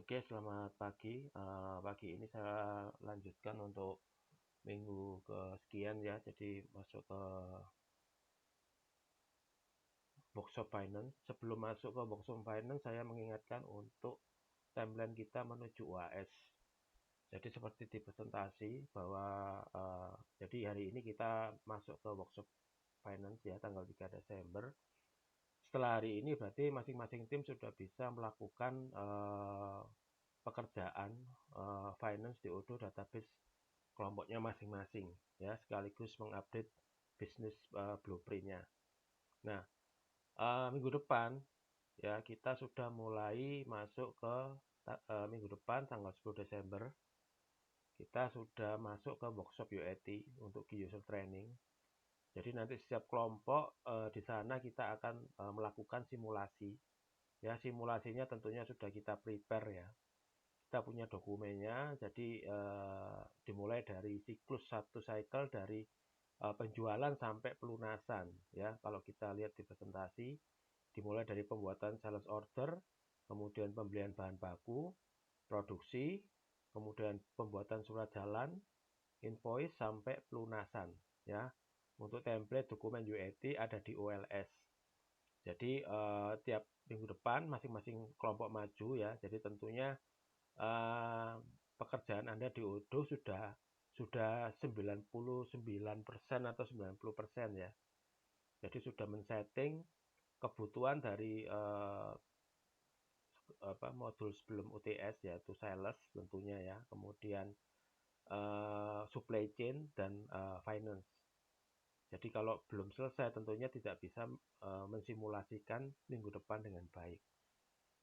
Oke, selamat pagi. Pagi ini saya lanjutkan untuk minggu kesekian ya. Jadi masuk ke workshop finance. Sebelum masuk ke workshop finance, saya mengingatkan untuk timeline kita menuju UAS. Jadi seperti di presentasi bahwa jadi hari ini kita masuk ke workshop finance ya tanggal 3 Desember. Setelah hari ini berarti masing-masing tim sudah bisa melakukan pekerjaan finance di Odoo database kelompoknya masing-masing ya, sekaligus mengupdate bisnis blueprintnya. Nah, minggu depan ya kita sudah mulai masuk ke minggu depan tanggal 10 Desember kita sudah masuk ke workshop UAT untuk key user training. Jadi nanti setiap kelompok di sana kita akan melakukan simulasi. Ya, simulasinya tentunya sudah kita prepare ya. Kita punya dokumennya, jadi dimulai dari siklus satu cycle dari penjualan sampai pelunasan ya. Kalau kita lihat di presentasi, dimulai dari pembuatan sales order, kemudian pembelian bahan baku, produksi, kemudian pembuatan surat jalan, invoice sampai pelunasan ya. Untuk template dokumen UAT ada di OLS. Jadi tiap minggu depan masing-masing kelompok maju ya. Jadi tentunya pekerjaan Anda di Odoo sudah 99% atau 90% ya. Jadi sudah men-setting kebutuhan dari modul sebelum UTS yaitu sales tentunya ya, kemudian supply chain dan finance. Jadi kalau belum selesai tentunya tidak bisa mensimulasikan minggu depan dengan baik.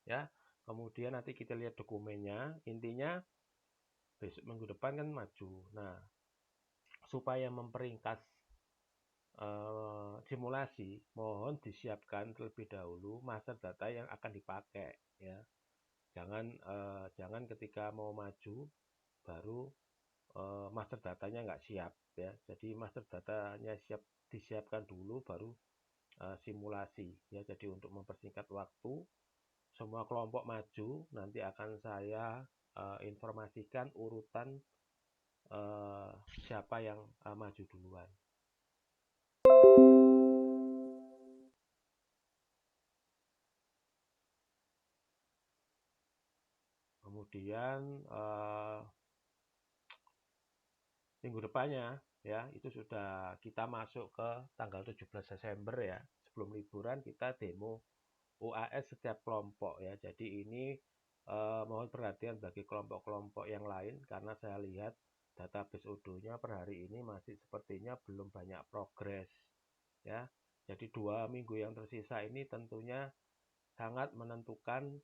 Ya, kemudian nanti kita lihat dokumennya. Intinya besok minggu depan kan maju. Nah, supaya memperingkas simulasi, mohon disiapkan terlebih dahulu master data yang akan dipakai ya. Jangan ketika mau maju baru master datanya nggak siap ya. Jadi master datanya disiapkan dulu baru simulasi ya. Jadi untuk mempersingkat waktu, semua kelompok maju nanti akan saya informasikan urutan siapa yang maju duluan. Kemudian minggu depannya ya itu sudah kita masuk ke tanggal 17 Desember ya. Sebelum liburan kita demo UAS setiap kelompok ya. Jadi ini mohon perhatian bagi kelompok-kelompok yang lain karena saya lihat database Odoo-nya per hari ini masih sepertinya belum banyak progres ya. Jadi 2 minggu yang tersisa ini tentunya sangat menentukan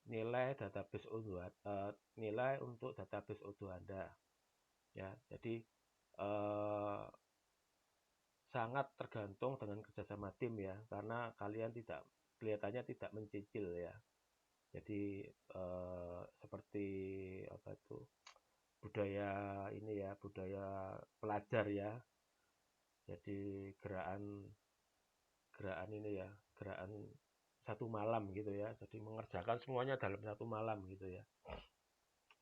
nilai database Odoo, nilai untuk database Odoo Anda ya. Jadi sangat tergantung dengan kerjasama tim ya, karena kalian kelihatannya tidak mencicil ya. Jadi seperti apa itu budaya ini ya, budaya pelajar ya. Jadi gerakan ini ya, gerakan satu malam gitu ya. Jadi mengerjakan semuanya dalam satu malam gitu ya.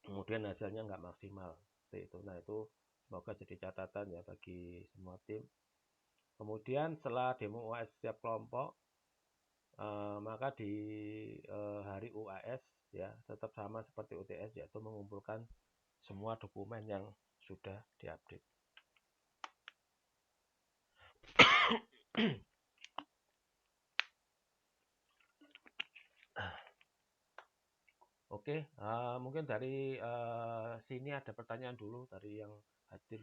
Kemudian hasilnya nggak maksimal seperti itu. Nah itu semoga jadi catatan ya bagi semua tim. Kemudian setelah demo UAS setiap kelompok, maka di hari UAS ya tetap sama seperti UTS yaitu mengumpulkan semua dokumen yang sudah diupdate. Oke, mungkin dari sini ada pertanyaan dulu dari yang hadir.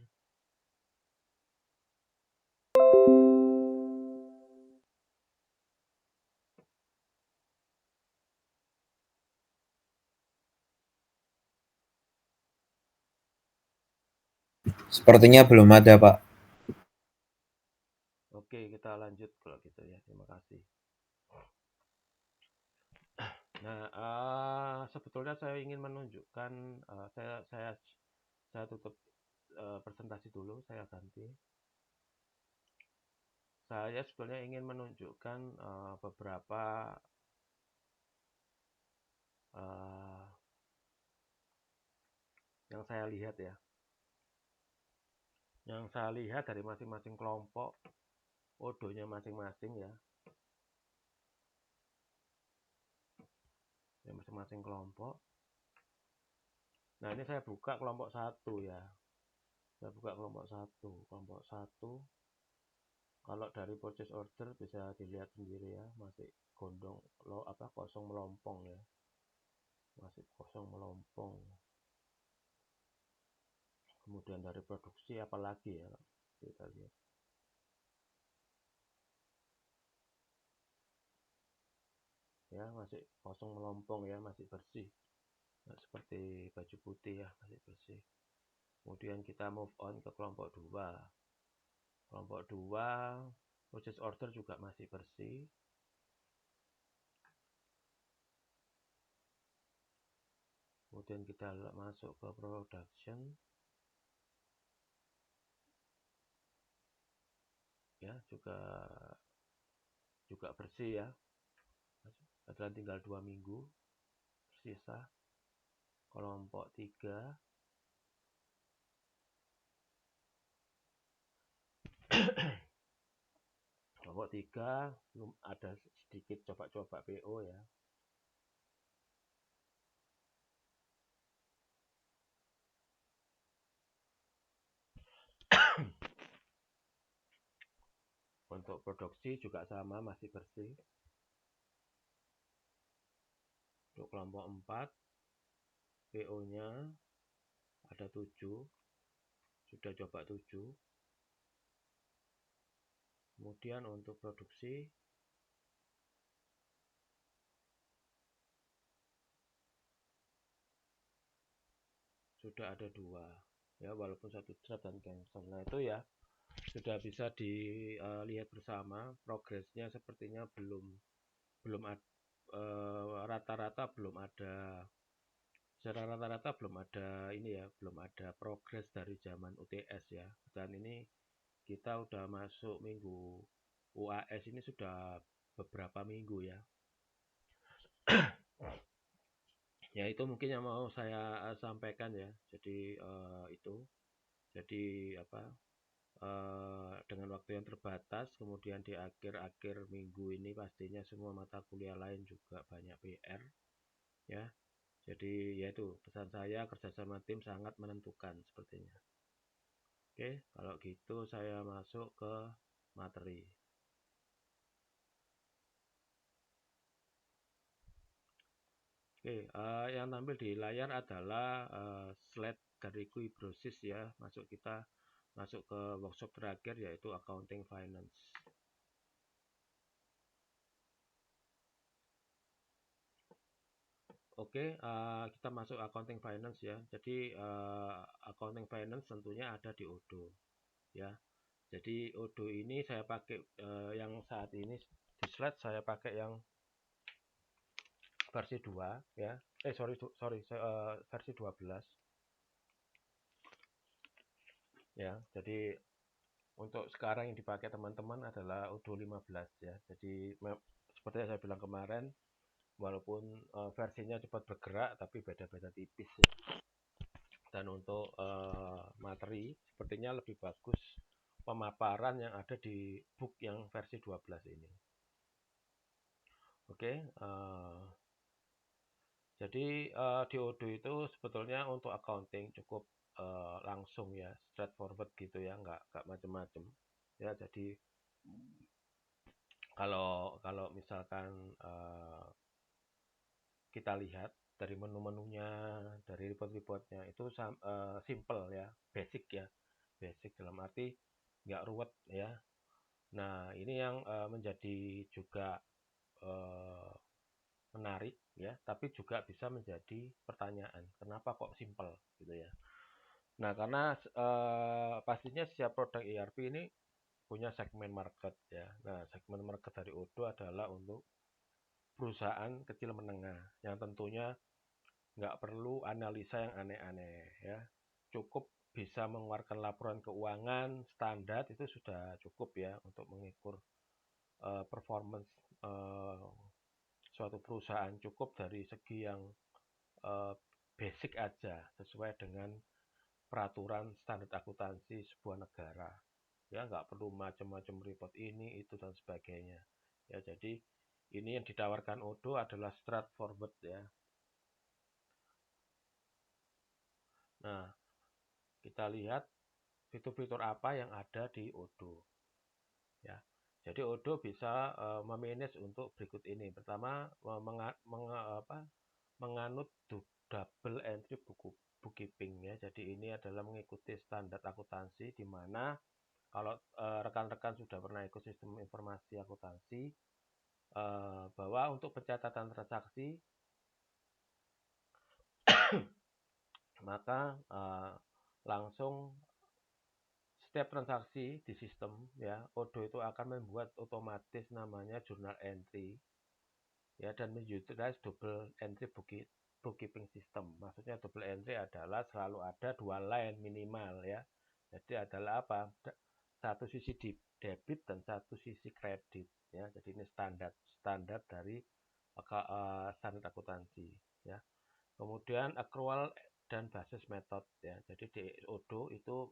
Sepertinya belum ada, Pak. Oke, kita lanjut kalau gitu ya. Terima kasih. Nah, sebetulnya saya ingin menunjukkan, saya tutup presentasi dulu, saya ganti. Saya sebetulnya ingin menunjukkan beberapa yang saya lihat ya. Yang saya lihat dari masing-masing kelompok, odonya masing-masing ya. Dari masing-masing kelompok. Nah, ini saya buka kelompok 1 ya. Saya buka kelompok 1. Kelompok 1 kalau dari purchase order bisa dilihat sendiri ya, masih gondong kosong melompong ya. Masih kosong melompong. Kemudian dari produksi apalagi ya, kita lihat. Ya, masih kosong melompong ya, masih bersih. Nah, seperti baju putih ya, masih bersih. Kemudian kita move on ke kelompok 2. Kelompok 2 purchase order juga masih bersih. Kemudian kita masuk ke production. Ya, juga bersih ya. Adalah tinggal 2 minggu sisa. Kelompok 3 kelompok 3 belum ada sedikit coba-coba PO ya. Untuk produksi juga sama, masih bersih. Untuk kelompok 4 PO-nya ada 7. Sudah coba 7. Kemudian untuk produksi sudah ada 2 ya, walaupun satu drop dan cancel. Nah, itu ya sudah bisa dilihat bersama. Progresnya sepertinya belum rata-rata belum ada, secara rata-rata belum ada ini ya, belum ada progres dari zaman UTS ya. Dan ini kita udah masuk minggu UAS, ini sudah beberapa minggu ya. Ya, itu mungkin yang mau saya sampaikan ya. Jadi itu. Jadi dengan waktu yang terbatas, kemudian di akhir-akhir minggu ini pastinya semua mata kuliah lain juga banyak PR ya. Jadi yaitu pesan saya, kerjasama tim sangat menentukan sepertinya. Oke, kalau gitu saya masuk ke materi. Oke, yang tampil di layar adalah slide dari Kuibrosis ya. Kita masuk ke workshop terakhir, yaitu accounting finance. Oke, kita masuk accounting finance ya. Jadi accounting finance tentunya ada di Odoo ya. Jadi Odoo ini saya pakai yang saat ini di slide saya pakai yang versi 2 ya. Versi 12 ya. Jadi untuk sekarang yang dipakai teman-teman adalah Odoo 15 ya. Jadi seperti yang saya bilang kemarin, walaupun versinya cepat bergerak tapi beda-beda tipis ya. Dan untuk materi sepertinya lebih bagus pemaparan yang ada di book yang versi 12 ini. Oke, jadi di Odoo itu sebetulnya untuk accounting cukup langsung ya, straightforward gitu ya, nggak macem-macem ya. Jadi kalau misalkan kita lihat dari menu-menunya, dari report-reportnya itu simple ya, basic ya, basic dalam arti nggak ruwet ya. Nah, ini yang menjadi juga menarik ya, tapi juga bisa menjadi pertanyaan, kenapa kok simple gitu ya. Nah, karena pastinya setiap produk ERP ini punya segmen market ya. Nah, segmen market dari Odoo adalah untuk perusahaan kecil menengah yang tentunya nggak perlu analisa yang aneh-aneh ya. Cukup bisa mengeluarkan laporan keuangan standar itu sudah cukup ya untuk mengukur performance suatu perusahaan. Cukup dari segi yang basic aja sesuai dengan peraturan standar akuntansi sebuah negara. Ya, nggak perlu macam-macam report ini, itu, dan sebagainya. Ya, jadi ini yang ditawarkan Odoo adalah straightforward ya. Nah, kita lihat fitur-fitur apa yang ada di Odoo. Ya, jadi Odoo bisa memanage untuk berikut ini. Pertama, menganut double entry bookkeeping ya. Jadi ini adalah mengikuti standar akuntansi di mana kalau rekan-rekan sudah pernah ikut sistem informasi akuntansi, bahwa untuk pencatatan transaksi maka langsung setiap transaksi di sistem ya Odoo itu akan membuat otomatis namanya journal entry ya dan utilize double entry bookkeeping system. Maksudnya double entry adalah selalu ada 2 line minimal ya. Jadi adalah apa? Satu sisi debit dan satu sisi kredit ya. Jadi ini standar dari standar akuntansi ya. Kemudian accrual dan basis method ya. Jadi di Odoo itu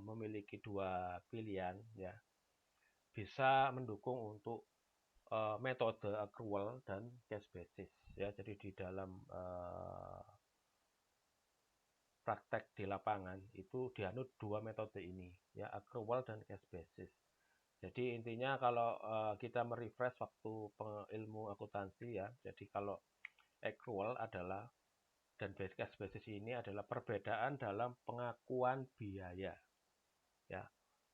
memiliki 2 pilihan ya. Bisa mendukung untuk metode accrual dan cash basis ya. Jadi di dalam praktek di lapangan itu dianut 2 metode ini ya, accrual dan cash basis. Jadi intinya kalau kita merefresh waktu ilmu akuntansi ya. Jadi kalau accrual adalah dan cash basis ini adalah perbedaan dalam pengakuan biaya ya,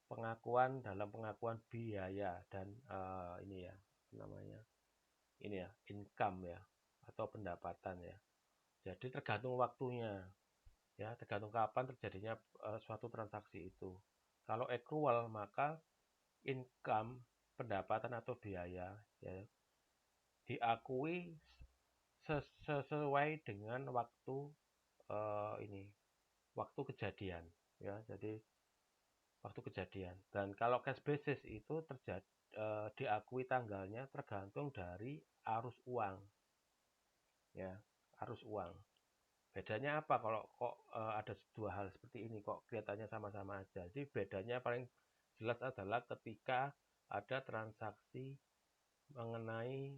pengakuan biaya dan ini ya namanya ini ya income ya atau pendapatan ya. Jadi tergantung waktunya ya, tergantung kapan terjadinya suatu transaksi itu. Kalau accrual maka income, pendapatan atau biaya ya diakui sesuai dengan waktu waktu kejadian ya. Jadi waktu kejadian. Dan kalau cash basis itu diakui tanggalnya tergantung dari arus uang ya, arus uang. Bedanya apa kalau kok ada 2 hal seperti ini kok kelihatannya sama-sama aja. Jadi bedanya paling jelas adalah ketika ada transaksi mengenai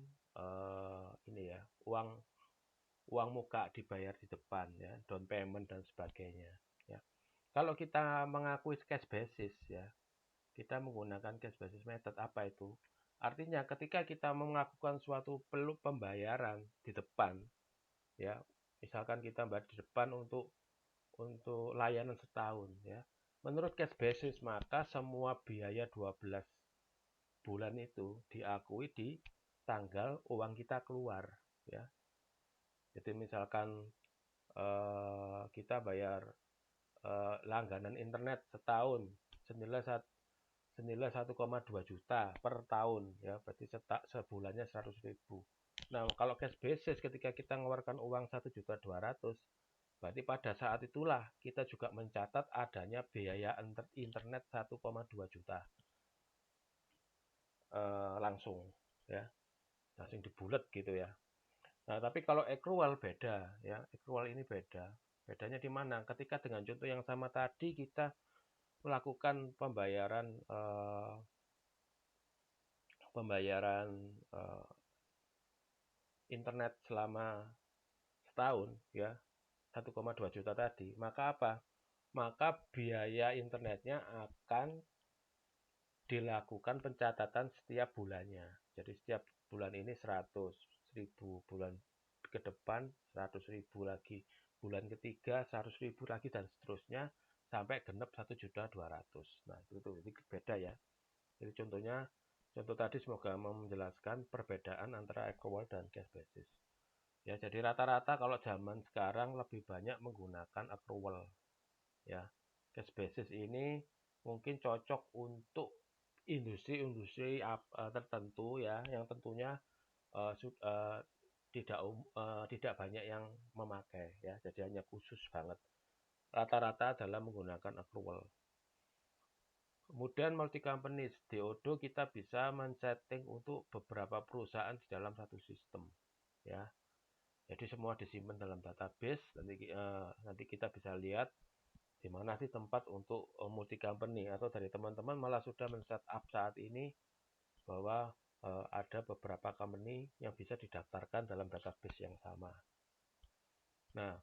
ini ya, uang muka dibayar di depan ya, down payment dan sebagainya ya. Kalau kita mengakui cash basis ya, kita menggunakan cash basis method. Apa itu? Artinya ketika kita melakukan suatu pembayaran di depan ya, misalkan kita bayar di depan untuk layanan setahun ya. Menurut cash basis maka semua biaya 12 bulan itu diakui di tanggal uang kita keluar ya. Jadi misalkan kita bayar langganan internet setahun senilai 1,2 juta per tahun ya, berarti sebulannya 100.000. Nah, kalau cash basis ketika kita mengeluarkan uang 1.200.000, berarti pada saat itulah kita juga mencatat adanya biaya internet 1,2 juta langsung ya, langsung dibulet gitu ya. Nah, tapi kalau accrual beda ya, accrual ini beda. Bedanya di mana? Ketika dengan contoh yang sama tadi kita melakukan pembayaran internet selama setahun ya, 1,2 juta tadi, maka apa? Maka biaya internetnya akan dilakukan pencatatan setiap bulannya. Jadi setiap bulan ini 100.000, bulan ke depan 100.000 lagi, bulan ketiga 100.000 lagi dan seterusnya sampai genep 1.200.000. Nah, itu beda ya. Jadi contoh tadi semoga menjelaskan perbedaan antara accrual dan cash basis. Ya, jadi rata-rata kalau zaman sekarang lebih banyak menggunakan accrual. Ya, cash basis ini mungkin cocok untuk industri-industri tertentu ya, yang tentunya tidak banyak yang memakai ya. Jadi hanya khusus banget. Rata-rata adalah menggunakan accrual. Kemudian multi companies di Odoo kita bisa men-setting untuk beberapa perusahaan di dalam satu sistem ya. Jadi semua disimpan dalam database. Nanti kita bisa lihat di mana sih tempat untuk multi company, atau dari teman-teman malah sudah men-setup saat ini bahwa ada beberapa company yang bisa didaftarkan dalam database yang sama. Nah,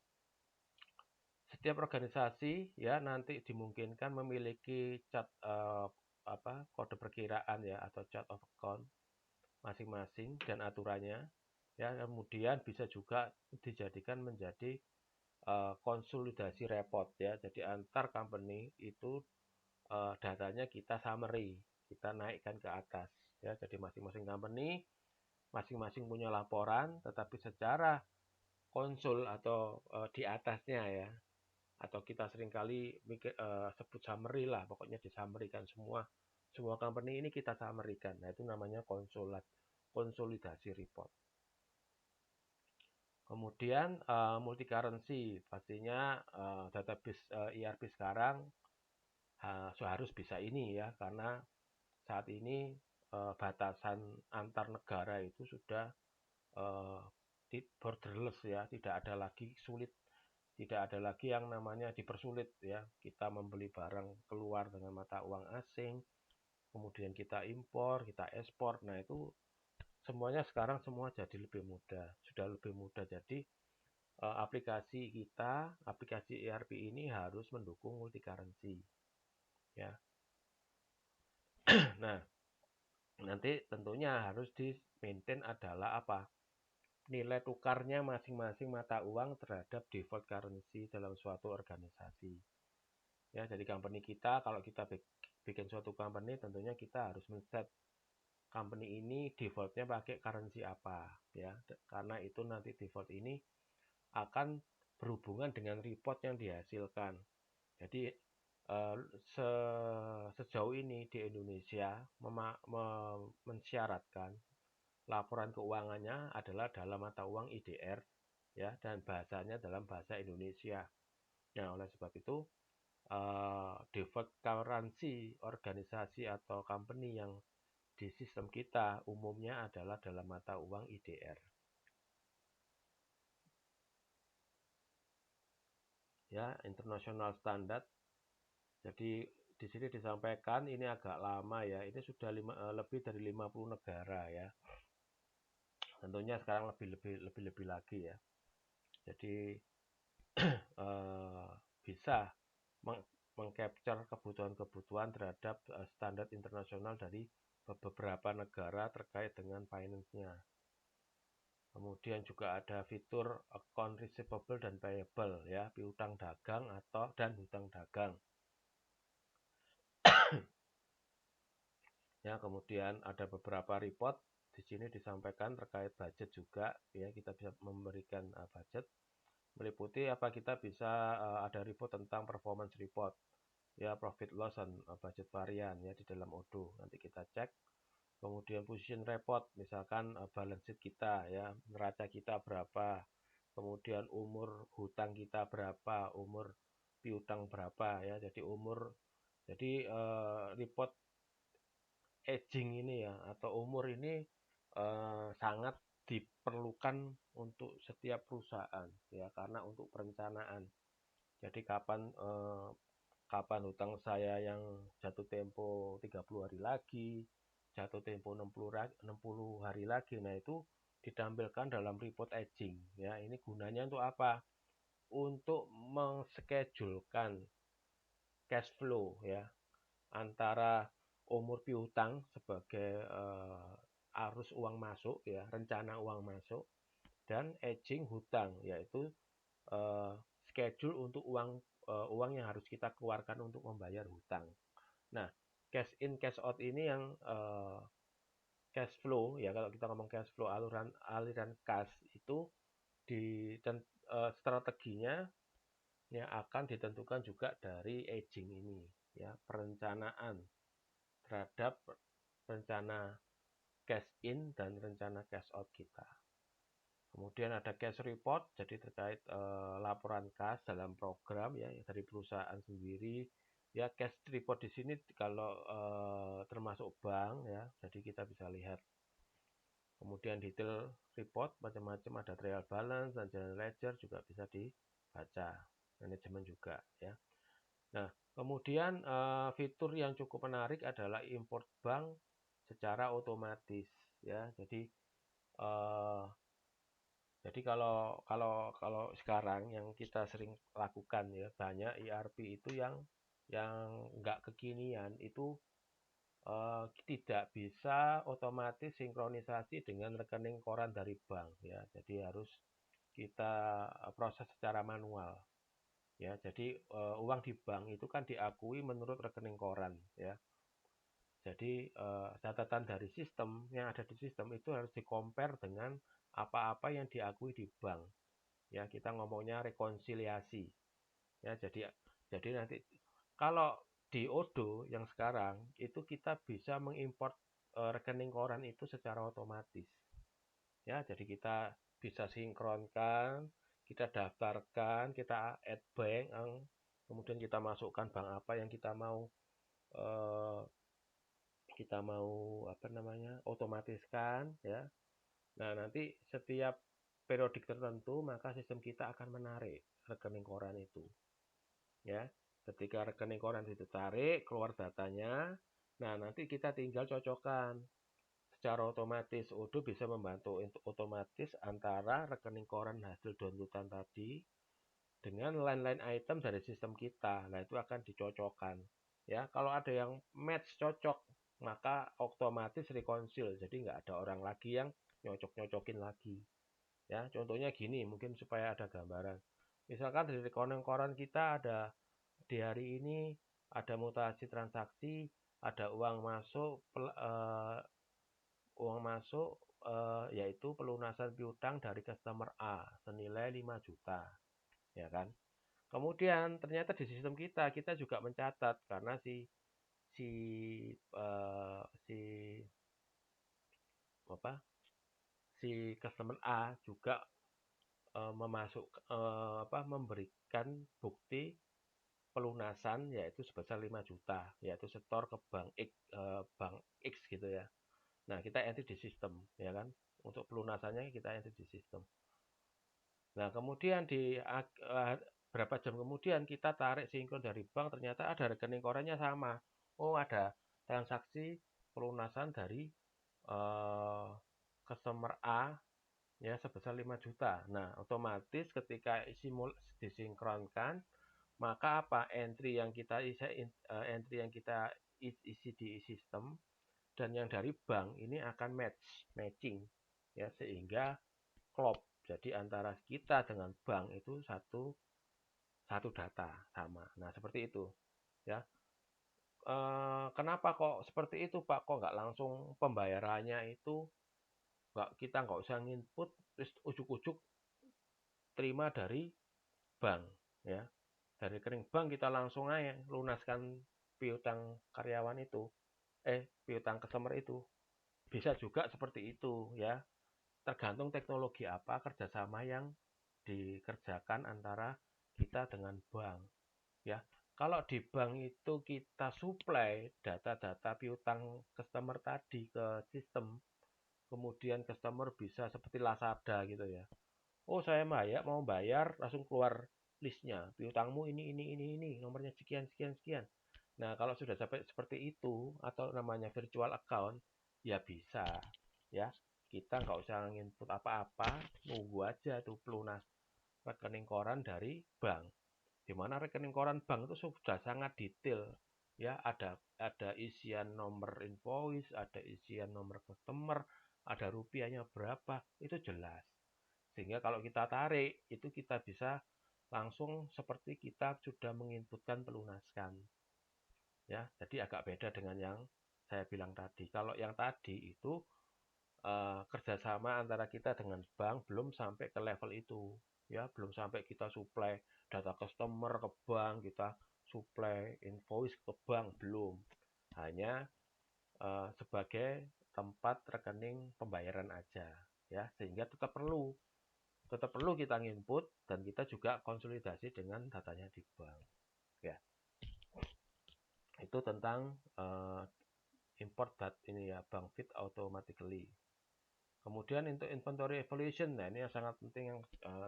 setiap organisasi ya nanti dimungkinkan memiliki kode perkiraan ya, atau chart of account masing-masing dan aturannya ya. Kemudian bisa juga dijadikan menjadi konsolidasi report ya. Jadi antar company itu datanya kita summary, kita naikkan ke atas ya. Jadi masing-masing company masing-masing punya laporan, tetapi secara konsul atau di atasnya ya, atau kita seringkali sebut summary lah, pokoknya disammarikan semua company ini kita summarikan. Nah, itu namanya konsolidasi report. Kemudian multi currency, pastinya database ERP sekarang harus bisa ini ya, karena saat ini batasan antar negara itu sudah borderless ya, tidak ada lagi sulit, tidak ada lagi yang namanya dipersulit ya. Kita membeli barang keluar dengan mata uang asing, kemudian kita impor, kita ekspor. Nah, itu semuanya sekarang semua jadi lebih mudah, sudah lebih mudah. Jadi aplikasi ERP ini harus mendukung multi currency ya. Nah, nanti tentunya harus di maintain adalah apa? Nilai tukarnya masing-masing mata uang terhadap default currency dalam suatu organisasi. Ya, jadi company kita, kalau kita bikin suatu company, tentunya kita harus men-set company ini defaultnya pakai currency apa ya, karena itu nanti default ini akan berhubungan dengan report yang dihasilkan. Jadi sejauh ini di Indonesia mensyaratkan laporan keuangannya adalah dalam mata uang IDR ya, dan bahasanya dalam bahasa Indonesia. Nah, oleh sebab itu default currency organisasi atau company yang di sistem kita umumnya adalah dalam mata uang IDR. Ya, international standard. Jadi di sini disampaikan ini agak lama ya. Ini sudah lebih dari 50 negara ya. Tentunya sekarang lebih lagi ya. Jadi bisa mengcapture kebutuhan-kebutuhan terhadap standar internasional dari beberapa negara terkait dengan finance-nya. Kemudian juga ada fitur account receivable dan payable ya, piutang dagang dan hutang dagang. Ya, kemudian ada beberapa report di sini disampaikan terkait budget juga ya, kita bisa memberikan budget, meliputi kita bisa ada report tentang performance report ya, profit loss dan budget varian ya di dalam Odoo. Nanti kita cek. Kemudian position report, misalkan balance sheet kita ya, neraca kita berapa, kemudian umur hutang kita berapa, umur piutang berapa ya. Jadi report aging ini ya, atau umur ini sangat diperlukan untuk setiap perusahaan ya, karena untuk perencanaan. Jadi kapan hutang saya yang jatuh tempo 30 hari lagi, jatuh tempo 60 hari lagi. Nah, itu ditampilkan dalam report aging ya. Ini gunanya untuk apa? Untuk mengschedulkan cash flow ya, antara umur piutang sebagai arus uang masuk ya, rencana uang masuk, dan aging hutang, yaitu schedule untuk uang yang harus kita keluarkan untuk membayar hutang. Nah, cash in cash out ini yang cash flow ya, kalau kita ngomong cash flow, aliran cash itu dan strateginya ya akan ditentukan juga dari aging ini ya, perencanaan terhadap rencana cash in dan rencana cash out kita. Kemudian ada cash report, jadi terkait laporan kas dalam program ya dari perusahaan sendiri. Ya, cash report di sini kalau termasuk bank ya, jadi kita bisa lihat Kemudian detail report macam-macam, ada trial balance dan general ledger juga bisa dibaca, manajemen juga ya. Nah, kemudian fitur yang cukup menarik adalah import bank secara otomatis ya. Eh, jadi kalau sekarang yang kita sering lakukan ya, banyak ERP itu yang nggak kekinian itu tidak bisa otomatis sinkronisasi dengan rekening koran dari bank ya. Jadi harus kita proses secara manual ya. Jadi uang di bank itu kan diakui menurut rekening koran ya. Jadi catatan dari sistem yang ada di sistem itu harus di-compare dengan apa-apa yang diakui di bank. Ya, kita ngomongnya rekonsiliasi. Ya, jadi nanti kalau di Odoo yang sekarang itu kita bisa mengimport rekening koran itu secara otomatis. Ya, jadi kita bisa sinkronkan, kita daftarkan, kita add bank, kemudian kita masukkan bank apa yang eh, kita mau apa namanya otomatiskan ya. Nah, nanti setiap periodik tertentu maka sistem kita akan menarik rekening koran itu ya. Ketika rekening koran itu tarik, keluar datanya. Nah, nanti kita tinggal cocokkan secara otomatis. Odoo bisa membantu untuk otomatis antara rekening koran hasil downloadan tadi dengan line-line item dari sistem kita. Nah, itu akan dicocokkan. Ya, kalau ada yang match cocok, maka otomatis rekonsil. Jadi nggak ada orang lagi yang nyocok-nyocokin lagi. Ya, contohnya gini, mungkin supaya ada gambaran. Misalkan dari rekening koran kita ada di hari ini ada mutasi transaksi, ada uang masuk yaitu pelunasan piutang dari customer A senilai 5 juta, ya kan? Kemudian ternyata di sistem kita juga mencatat karena si eh, si apa si customer A juga memberikan bukti pelunasan yaitu sebesar 5 juta yaitu setor ke bank X gitu ya. Nah, kita enter di sistem ya kan. Untuk pelunasannya kita enter di sistem. Nah, kemudian berapa jam kemudian kita tarik sinkron dari bank, ternyata ada rekening korannya sama. Oh, ada transaksi pelunasan dari uh, customer A ya sebesar 5 juta. Nah, otomatis ketika disinkronkan, maka apa entry yang kita isi di sistem dan yang dari bank ini akan matching ya sehingga klop. Jadi antara kita dengan bank itu satu satu data sama. Nah, seperti itu ya. Kenapa kok seperti itu, Pak? Kok nggak langsung pembayarannya itu kita nggak usah nginput terus ujuk-ujuk terima dari bank ya. Dari rekening bank kita langsung aja lunaskan piutang karyawan itu, piutang customer itu. Bisa juga seperti itu ya. Tergantung teknologi apa kerjasama yang dikerjakan antara kita dengan bank ya. Kalau di bank itu kita supply data-data piutang customer tadi ke sistem, kemudian customer bisa seperti Lazada gitu ya. Oh, saya mau bayar langsung keluar listnya. Piutangmu ini, nomornya sekian, sekian, sekian. Nah, kalau sudah sampai seperti itu atau namanya virtual account, ya bisa ya. Kita nggak usah nginput apa-apa, nunggu aja tuh pelunas rekening koran dari bank. Di mana rekening koran bank itu sudah sangat detail. Ya, ada isian nomor invoice, ada isian nomor customer, ada rupiahnya berapa, itu jelas. Sehingga kalau kita tarik, itu kita bisa langsung seperti kita sudah menginputkan pelunaskan. Ya, jadi agak beda dengan yang saya bilang tadi. Kalau yang tadi itu kerjasama antara kita dengan bank belum sampai ke level itu, ya belum sampai kita supply data customer ke bank, kita supply invoice ke bank belum, hanya sebagai tempat rekening pembayaran aja, ya sehingga tetap perlu kita input dan kita juga konsolidasi dengan datanya di bank, ya itu tentang import dat ini ya bank feed automatically. Kemudian untuk inventory evaluation, nah ini yang sangat penting yang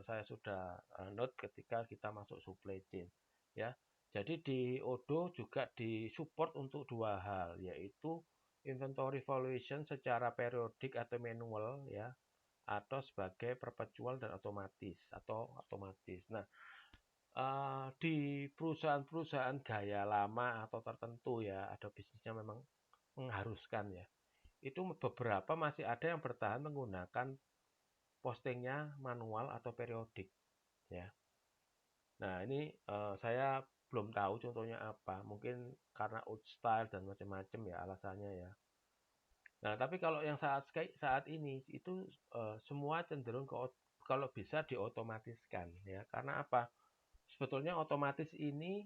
saya sudah note ketika kita masuk supply chain, ya. Jadi di Odoo juga disupport untuk dua hal, yaitu inventory evaluation secara periodik atau manual, ya, atau sebagai perpetual dan otomatis. Nah, di perusahaan-perusahaan gaya lama atau tertentu, ya, ada bisnisnya memang mengharuskan, ya. Itu beberapa masih ada yang bertahan menggunakan postingnya manual atau periodik, ya. Nah, ini saya belum tahu contohnya apa. Mungkin karena old style dan macam-macam ya alasannya, ya. Nah, tapi kalau yang saat ini itu semua cenderung kalau bisa diotomatiskan, ya. Karena apa? Sebetulnya otomatis ini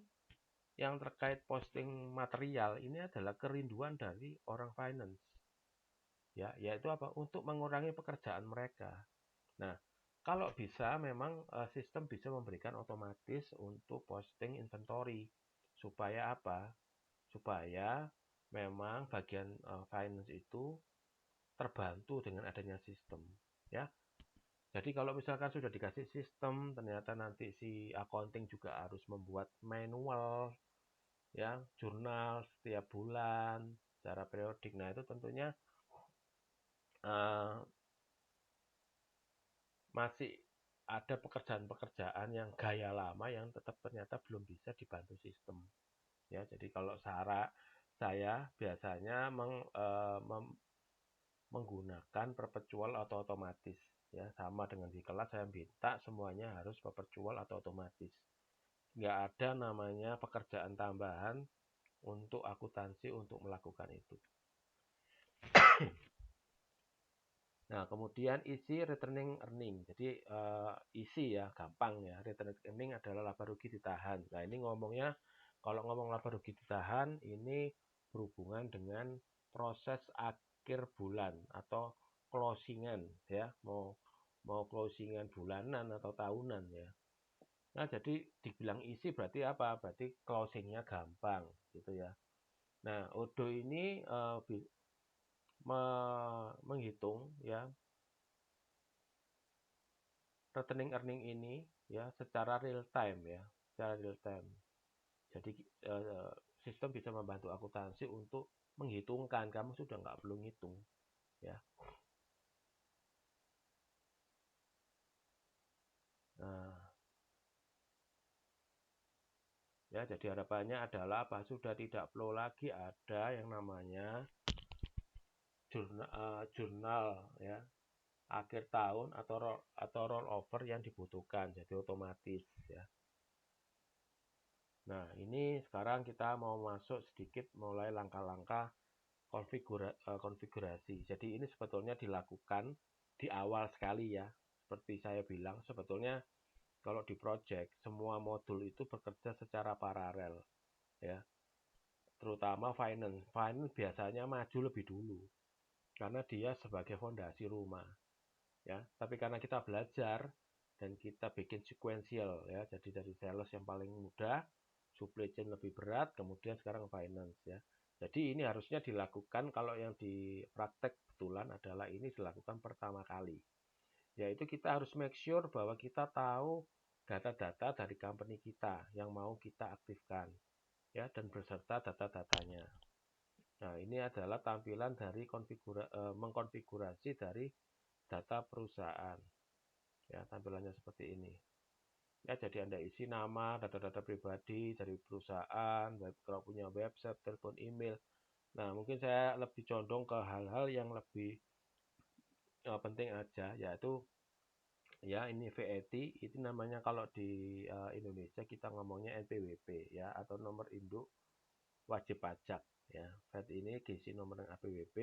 yang terkait posting material ini adalah kerinduan dari orang finance, ya, yaitu apa? Untuk mengurangi pekerjaan mereka. Nah, kalau bisa memang sistem bisa memberikan otomatis untuk posting inventory supaya apa? Supaya memang bagian finance itu terbantu dengan adanya sistem, ya. Jadi kalau misalkan sudah dikasih sistem, ternyata nanti si accounting juga harus membuat manual, ya, jurnal setiap bulan secara periodik. Nah, itu tentunya uh, masih ada pekerjaan-pekerjaan yang gaya lama yang tetap ternyata belum bisa dibantu sistem, ya. Jadi kalau saya biasanya menggunakan perpetual atau otomatis, ya, sama dengan di kelas saya minta semuanya harus perpetual atau otomatis, nggak ada namanya pekerjaan tambahan untuk akuntansi untuk melakukan itu. Nah, kemudian isi returning earning. Jadi isi ya, gampang ya. Returning earning adalah laba rugi ditahan. Nah, ini ngomongnya, kalau ngomong laba rugi ditahan, ini berhubungan dengan proses akhir bulan atau closingan, ya. Mau closingan bulanan atau tahunan, ya. Nah, jadi dibilang isi berarti apa? Berarti closingnya gampang, gitu ya. Nah, Odoo ini menghitung, ya, returning earning ini, ya, secara real time, ya, secara real time. Jadi sistem bisa membantu akuntansi untuk menghitungkan, kamu sudah nggak perlu ngitung, ya. Nah, ya, jadi harapannya adalah apa? Sudah tidak perlu lagi ada yang namanya jurnal, ya, akhir tahun atau roll over yang dibutuhkan, jadi otomatis, ya. Nah, ini sekarang kita mau masuk sedikit mulai langkah-langkah konfigurasi. Jadi ini sebetulnya dilakukan di awal sekali, ya. Seperti saya bilang, sebetulnya kalau di project semua modul itu bekerja secara paralel, ya. Terutama finance. Finance biasanya maju lebih dulu karena dia sebagai fondasi rumah, ya. Tapi karena kita belajar dan kita bikin sequential, ya. Jadi dari sales yang paling mudah, supply chain lebih berat, kemudian sekarang finance, ya. Jadi ini harusnya dilakukan, kalau yang di praktek betulan adalah ini dilakukan pertama kali. Yaitu kita harus make sure bahwa kita tahu data-data dari company kita yang mau kita aktifkan, ya, dan beserta data-datanya. Nah, ini adalah tampilan dari mengkonfigurasi dari data perusahaan. Ya, tampilannya seperti ini. Ya, jadi Anda isi nama, data-data pribadi dari perusahaan, kalau punya website, telepon, email. Nah, mungkin saya lebih condong ke hal-hal yang lebih penting aja, yaitu, ya, ini VAT, itu namanya kalau di Indonesia kita ngomongnya NPWP, ya, atau nomor induk wajib pajak, ya. VAT ini diisi nomor APWP,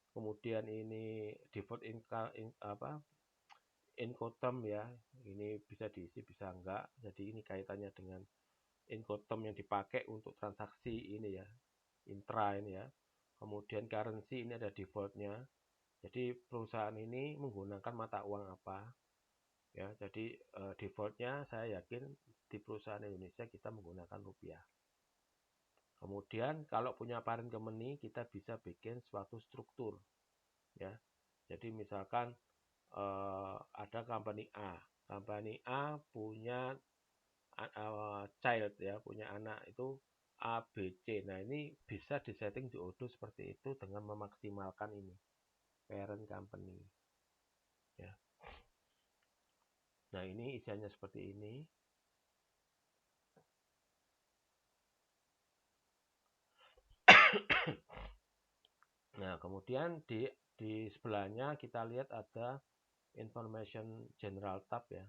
kemudian ini default income, ya, ini bisa diisi bisa enggak. Jadi ini kaitannya dengan income yang dipakai untuk transaksi ini, ya, intra ini, ya. Kemudian currency ini ada defaultnya. Jadi perusahaan ini menggunakan mata uang apa, ya. Jadi defaultnya saya yakin di perusahaan Indonesia kita menggunakan rupiah. Kemudian kalau punya parent company kita bisa bikin suatu struktur, ya. Jadi misalkan ada company A punya child ya, punya anak itu A, B, C. Nah, ini bisa disetting di Odoo seperti itu dengan memaksimalkan ini parent company ya. Nah, ini isiannya seperti ini. Nah, kemudian di sebelahnya kita lihat ada information general tab ya.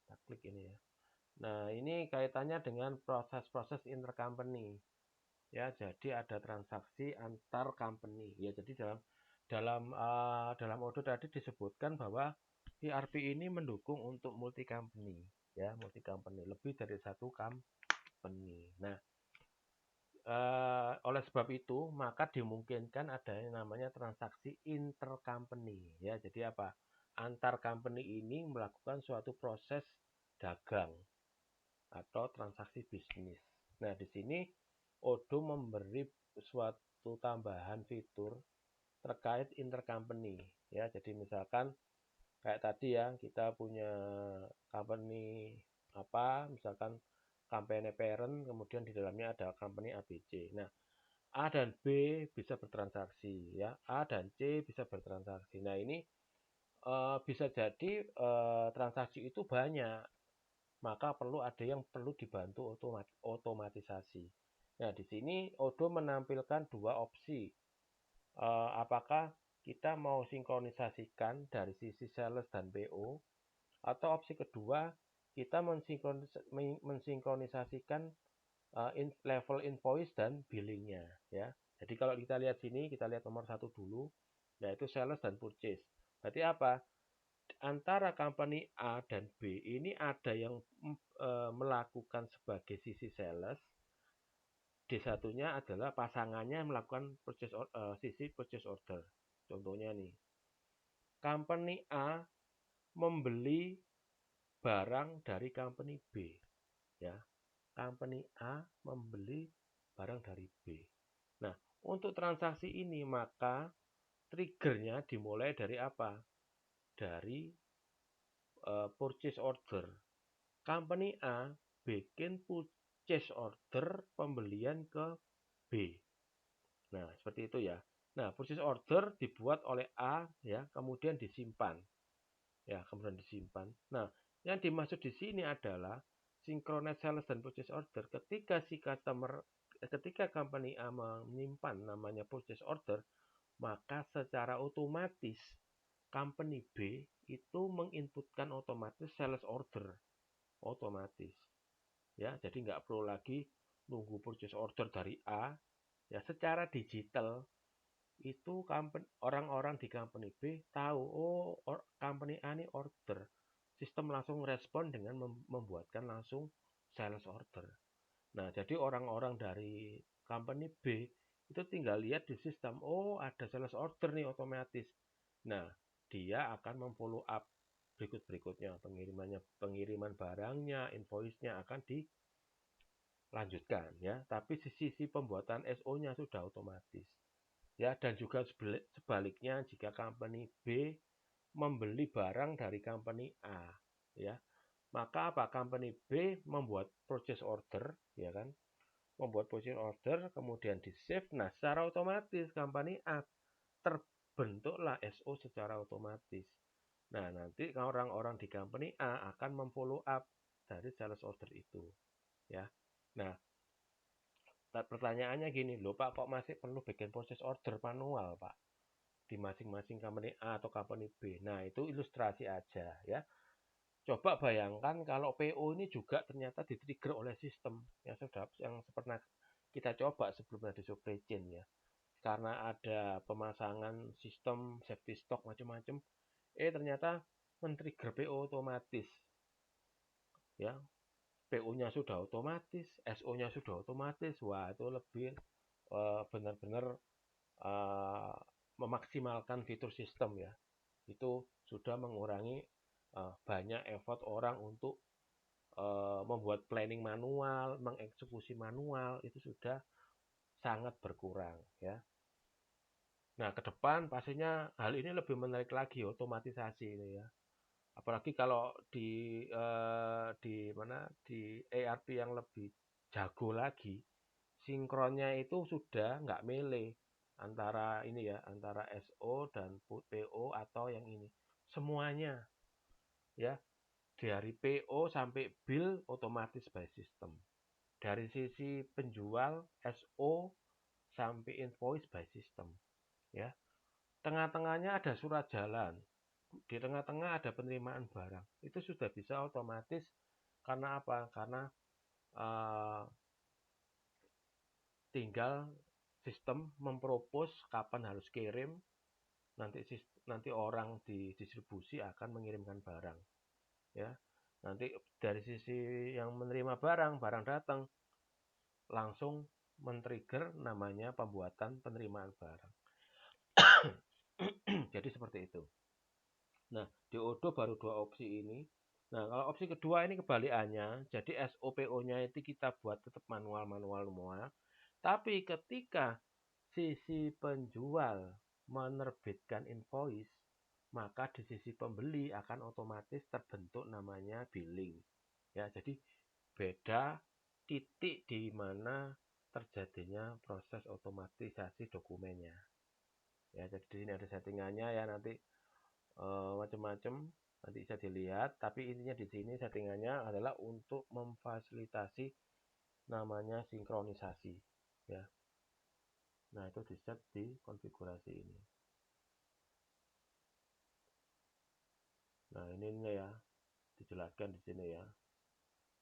Kita klik ini ya. Nah, ini kaitannya dengan proses-proses intercompany. Ya, jadi ada transaksi antar company. Ya, jadi dalam Odoo tadi disebutkan bahwa ERP ini mendukung untuk multi company, ya, multi company, lebih dari satu company. Nah, oleh sebab itu, maka dimungkinkan ada yang namanya transaksi intercompany. Ya, jadi apa? Antar company ini melakukan suatu proses dagang atau transaksi bisnis. Nah, di sini Odoo memberi suatu tambahan fitur terkait intercompany. Ya, jadi misalkan kayak tadi ya, kita punya company apa, misalkan company parent, kemudian di dalamnya ada company ABC. Nah, A dan B bisa bertransaksi ya, A dan C bisa bertransaksi. Nah, ini bisa jadi transaksi itu banyak, maka perlu dibantu otomatisasi. Nah, di sini Odoo menampilkan dua opsi. Apakah kita mau sinkronisasikan dari sisi sales dan PO, atau opsi kedua kita mensinkronisasikan level invoice dan billingnya ya. Jadi kalau kita lihat sini, kita lihat nomor satu dulu, yaitu sales dan purchase. Berarti apa? Antara company A dan B ini ada yang melakukan sebagai sisi sales, di satunya adalah pasangannya melakukan sisi purchase order. Contohnya nih, company A membeli barang dari company B, ya. Company A membeli barang dari B. Nah, untuk transaksi ini maka triggernya dimulai dari apa? Dari purchase order. Company A bikin purchase order pembelian ke B. Nah, seperti itu ya. Nah, purchase order dibuat oleh A ya, kemudian disimpan. Ya, kemudian disimpan. Nah, yang dimaksud di sini adalah synchronize sales dan purchase order. Ketika company A menyimpan namanya purchase order, maka secara otomatis company B itu menginputkan otomatis sales order otomatis. Ya, jadi nggak perlu lagi nunggu purchase order dari A. Ya, secara digital itu orang-orang di company B tahu, oh company A ini order. Sistem langsung respon dengan membuatkan langsung sales order. Nah, jadi orang-orang dari company B itu tinggal lihat di sistem, oh ada sales order nih otomatis. Nah, dia akan memfollow up berikut-berikutnya, pengiriman barangnya, invoice-nya akan dilanjutkan ya. Tapi sisi pembuatan SO-nya sudah otomatis. Ya, dan juga sebaliknya jika company B membeli barang dari company A, ya. Maka apa? Company B membuat purchase order, ya kan? Membuat purchase order, kemudian di-save. Nah, secara otomatis company A terbentuklah SO secara otomatis. Nah, nanti orang-orang di company A akan memfollow up dari sales order itu, ya. Nah, pertanyaannya gini, loh Pak, kok masih perlu bikin purchase order manual, Pak? Di masing-masing company A atau company B. Nah, itu ilustrasi aja ya. Coba bayangkan kalau PO ini juga ternyata di-trigger oleh sistem yang pernah kita coba sebelumnya di supply chain ya. Karena ada pemasangan sistem safety stock macam-macam, ternyata men-trigger PO otomatis. Ya, PO-nya sudah otomatis, SO-nya sudah otomatis. Wah, itu lebih benar-benar memaksimalkan fitur sistem ya. Itu sudah mengurangi banyak effort orang untuk membuat planning manual, mengeksekusi manual, itu sudah sangat berkurang ya. Nah, ke depan pastinya hal ini lebih menarik lagi otomatisasi ini ya. Apalagi kalau di ERP yang lebih jago lagi, sinkronnya itu sudah nggak melee antara ini ya, antara SO dan PO atau yang ini. Semuanya ya, dari PO sampai bill otomatis by system. Dari sisi penjual SO sampai invoice by system ya. Tengah-tengahnya ada surat jalan. Di tengah-tengah ada penerimaan barang. Itu sudah bisa otomatis karena apa? Karena uh, tinggal sistem mempropos kapan harus kirim, nanti orang di distribusi akan mengirimkan barang ya. Nanti dari sisi yang menerima barang datang langsung men-trigger namanya pembuatan penerimaan barang. Jadi seperti itu. Nah, di Odoo baru 2 opsi ini. Nah, kalau opsi kedua ini kebalikannya. Jadi SOPO-nya itu kita buat tetap manual semua. Tapi ketika sisi penjual menerbitkan invoice, maka di sisi pembeli akan otomatis terbentuk namanya billing. Ya, jadi beda titik di mana terjadinya proses otomatisasi dokumennya. Ya, jadi di sini ada settingannya ya nanti macam-macam nanti bisa dilihat, tapi intinya di sini settingannya adalah untuk memfasilitasi namanya sinkronisasi ya. Nah, itu di set di konfigurasi ini. Nah, ini ya dijelaskan di sini ya.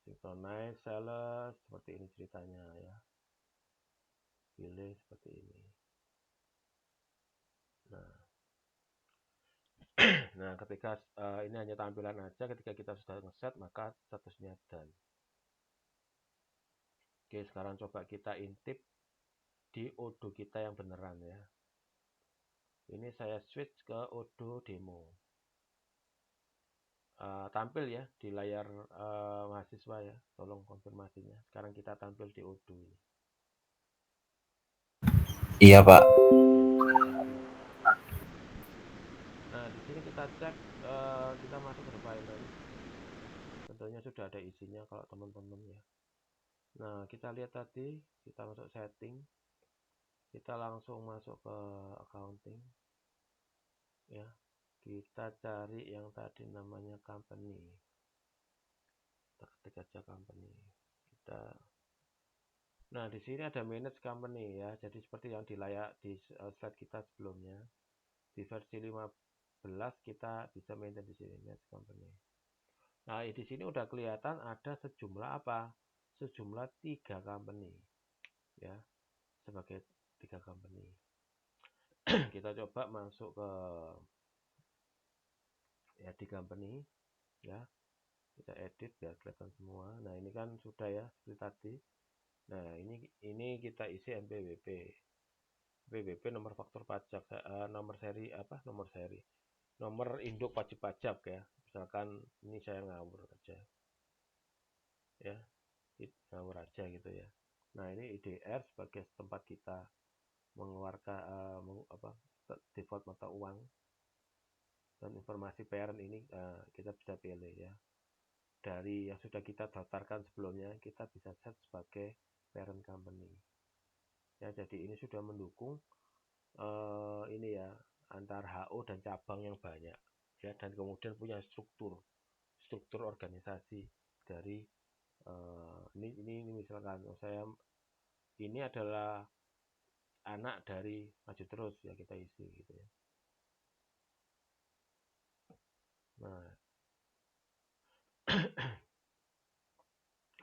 Synchronize sales seperti ini ceritanya ya. Pilih seperti ini. Nah, nah ketika ini hanya tampilan aja, ketika kita sudah ngeset maka statusnya done. Oke, sekarang coba kita intip di Odoo kita yang beneran ya. Ini saya switch ke Odoo demo. Tampil ya di layar mahasiswa ya, tolong konfirmasinya. Sekarang kita tampil di Odoo ini. Iya, Pak. Nah, di sini kita cek, kita masuk ke refinement. Tentunya sudah ada isinya kalau teman-teman ya. Nah, kita lihat tadi, kita masuk setting, kita langsung masuk ke accounting ya. Kita cari yang tadi namanya company. Kita ketik aja company. Nah, di sini ada manage company ya. Jadi seperti yang di slide kita sebelumnya. Di versi 15 kita bisa maintain di sini manage company. Nah, di sini udah kelihatan ada sejumlah apa? Sejumlah 3 company ya. Sebagai 3 company. Kita coba masuk ke ya di company ya. Kita edit biar kelihatan semua. Nah, ini kan sudah ya seperti tadi. Nah, ini kita isi NPWP. NPWP nomor faktur pajak, nomor seri apa? Nomor induk wajib pajak ya. Misalkan ini saya ngawur aja. Ya, ngawur aja gitu ya. Nah, ini IDR sebagai tempat kita mengeluarkan default mata uang dan informasi parent ini kita bisa pilih ya. Dari yang sudah kita daftarkan sebelumnya, kita bisa set sebagai parent company. Ya, jadi ini sudah mendukung ini ya antar HO dan cabang yang banyak ya, dan kemudian punya struktur organisasi dari ini misalkan saya ini adalah anak dari Maju Terus ya, kita isi gitu ya. Nah,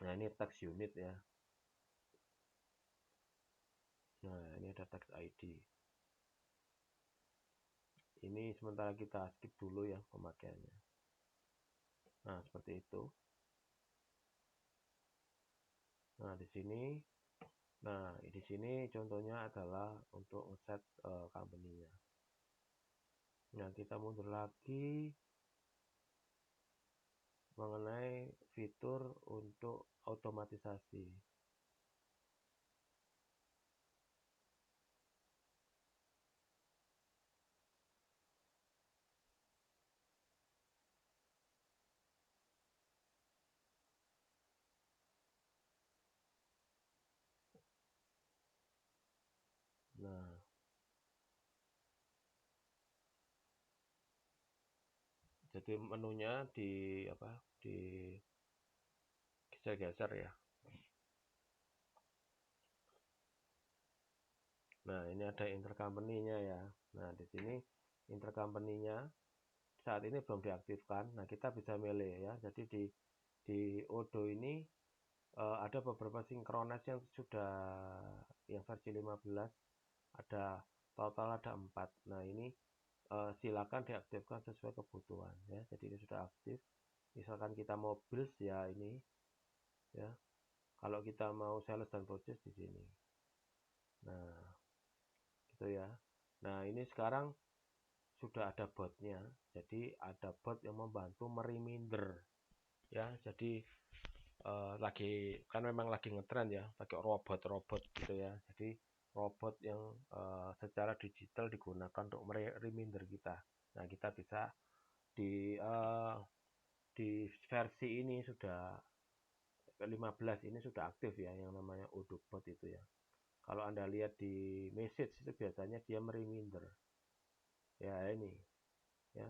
nah ini tax unit ya. Nah, ini ada tax ID. Ini sementara kita skip dulu ya pemakaiannya. Nah, seperti itu. Nah, di sini contohnya adalah untuk ngeset company-nya. Nah, kita mundur lagi mengenai fitur untuk otomatisasi. jadi menunya di geser-geser ya. Nah, ini ada intercompany-nya ya. Nah, di sini intercompany-nya saat ini belum diaktifkan. Nah, kita bisa milih ya. Jadi di Odoo ini ada beberapa sinkronis yang sudah yang versi 15, ada total ada 4. Nah, ini silakan diaktifkan sesuai kebutuhan ya. Jadi ini sudah aktif. Misalkan kita mau bills ya ini ya. Kalau kita mau sales dan purchase di sini. Nah, gitu ya. Nah, ini sekarang sudah ada botnya. Jadi ada bot yang membantu mereminder ya. Jadi lagi kan memang lagi ngetren ya pakai robot-robot gitu ya. Jadi robot yang secara digital digunakan untuk reminder kita. Nah, kita bisa di versi ini sudah 15 ini sudah aktif ya yang namanya Odoo bot itu ya. Kalau Anda lihat di message itu biasanya dia mereminder. Ya ini ya.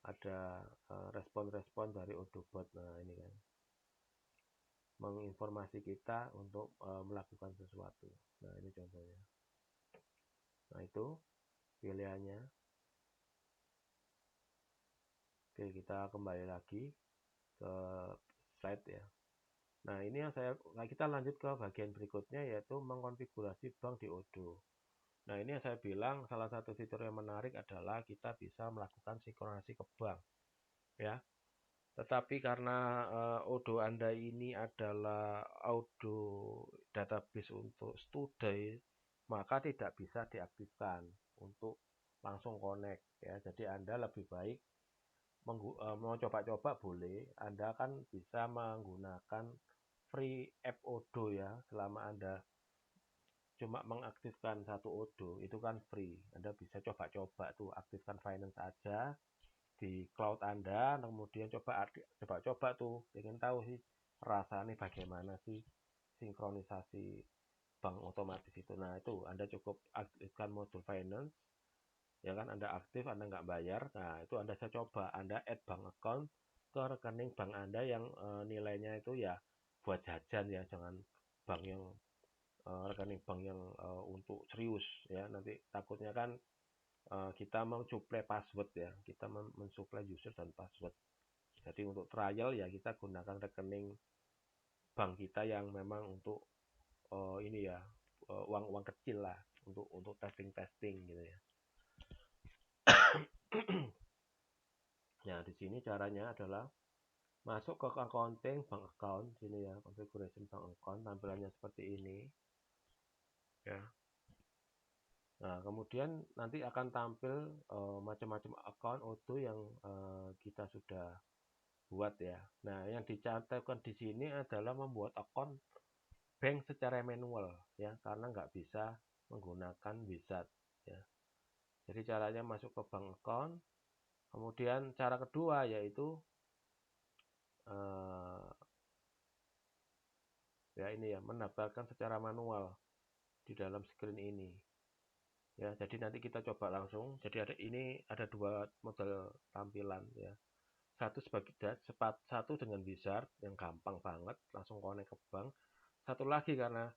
Ada respon-respon dari Odoo bot. Nah, ini kan menginformasi kita untuk melakukan sesuatu. Nah, ini contohnya. Nah, itu pilihannya. Oke, kita kembali lagi ke slide ya. Nah, ini yang kita lanjut ke bagian berikutnya yaitu mengkonfigurasi bank di Odoo. Nah, ini yang saya bilang salah satu fitur yang menarik adalah kita bisa melakukan sinkronisasi ke bank ya. Tetapi karena Odoo Anda ini adalah Odoo database untuk student, maka tidak bisa diaktifkan untuk langsung connect ya. Jadi Anda lebih baik mau coba-coba boleh, Anda kan bisa menggunakan free app Odoo ya. Selama Anda cuma mengaktifkan satu Odoo itu kan free. Anda bisa coba-coba tuh aktifkan finance aja di cloud Anda, kemudian coba tuh, ingin tahu sih rasanya bagaimana sih sinkronisasi bank otomatis itu. Nah, itu Anda cukup aktifkan modul finance, ya kan Anda aktif, Anda nggak bayar. Nah, itu Anda saya coba, Anda add bank account ke rekening bank Anda yang nilainya itu ya buat jajan ya, jangan bank yang rekening bank yang untuk serius ya. Nanti takutnya kan kita mensuplai password ya, kita mensuplai user dan password. Jadi untuk trial ya kita gunakan rekening bank kita yang memang untuk ini ya uang kecil lah untuk testing gitu ya. Nah, di sini caranya adalah masuk ke accounting bank account sini ya, configuration bank account, tampilannya seperti ini ya. Nah, kemudian nanti akan tampil macam-macam account Odoo yang kita sudah buat ya. Nah, yang dicatatkan di sini adalah membuat akun bank secara manual ya, karena nggak bisa menggunakan wizard ya. Jadi caranya masuk ke bank account. Kemudian cara kedua yaitu ya ini ya, mendaftarkan secara manual di dalam screen ini. Ya, jadi nanti kita coba langsung. Jadi ada dua model tampilan ya. Satu dengan wizard yang gampang banget langsung connect ke bank. Satu lagi karena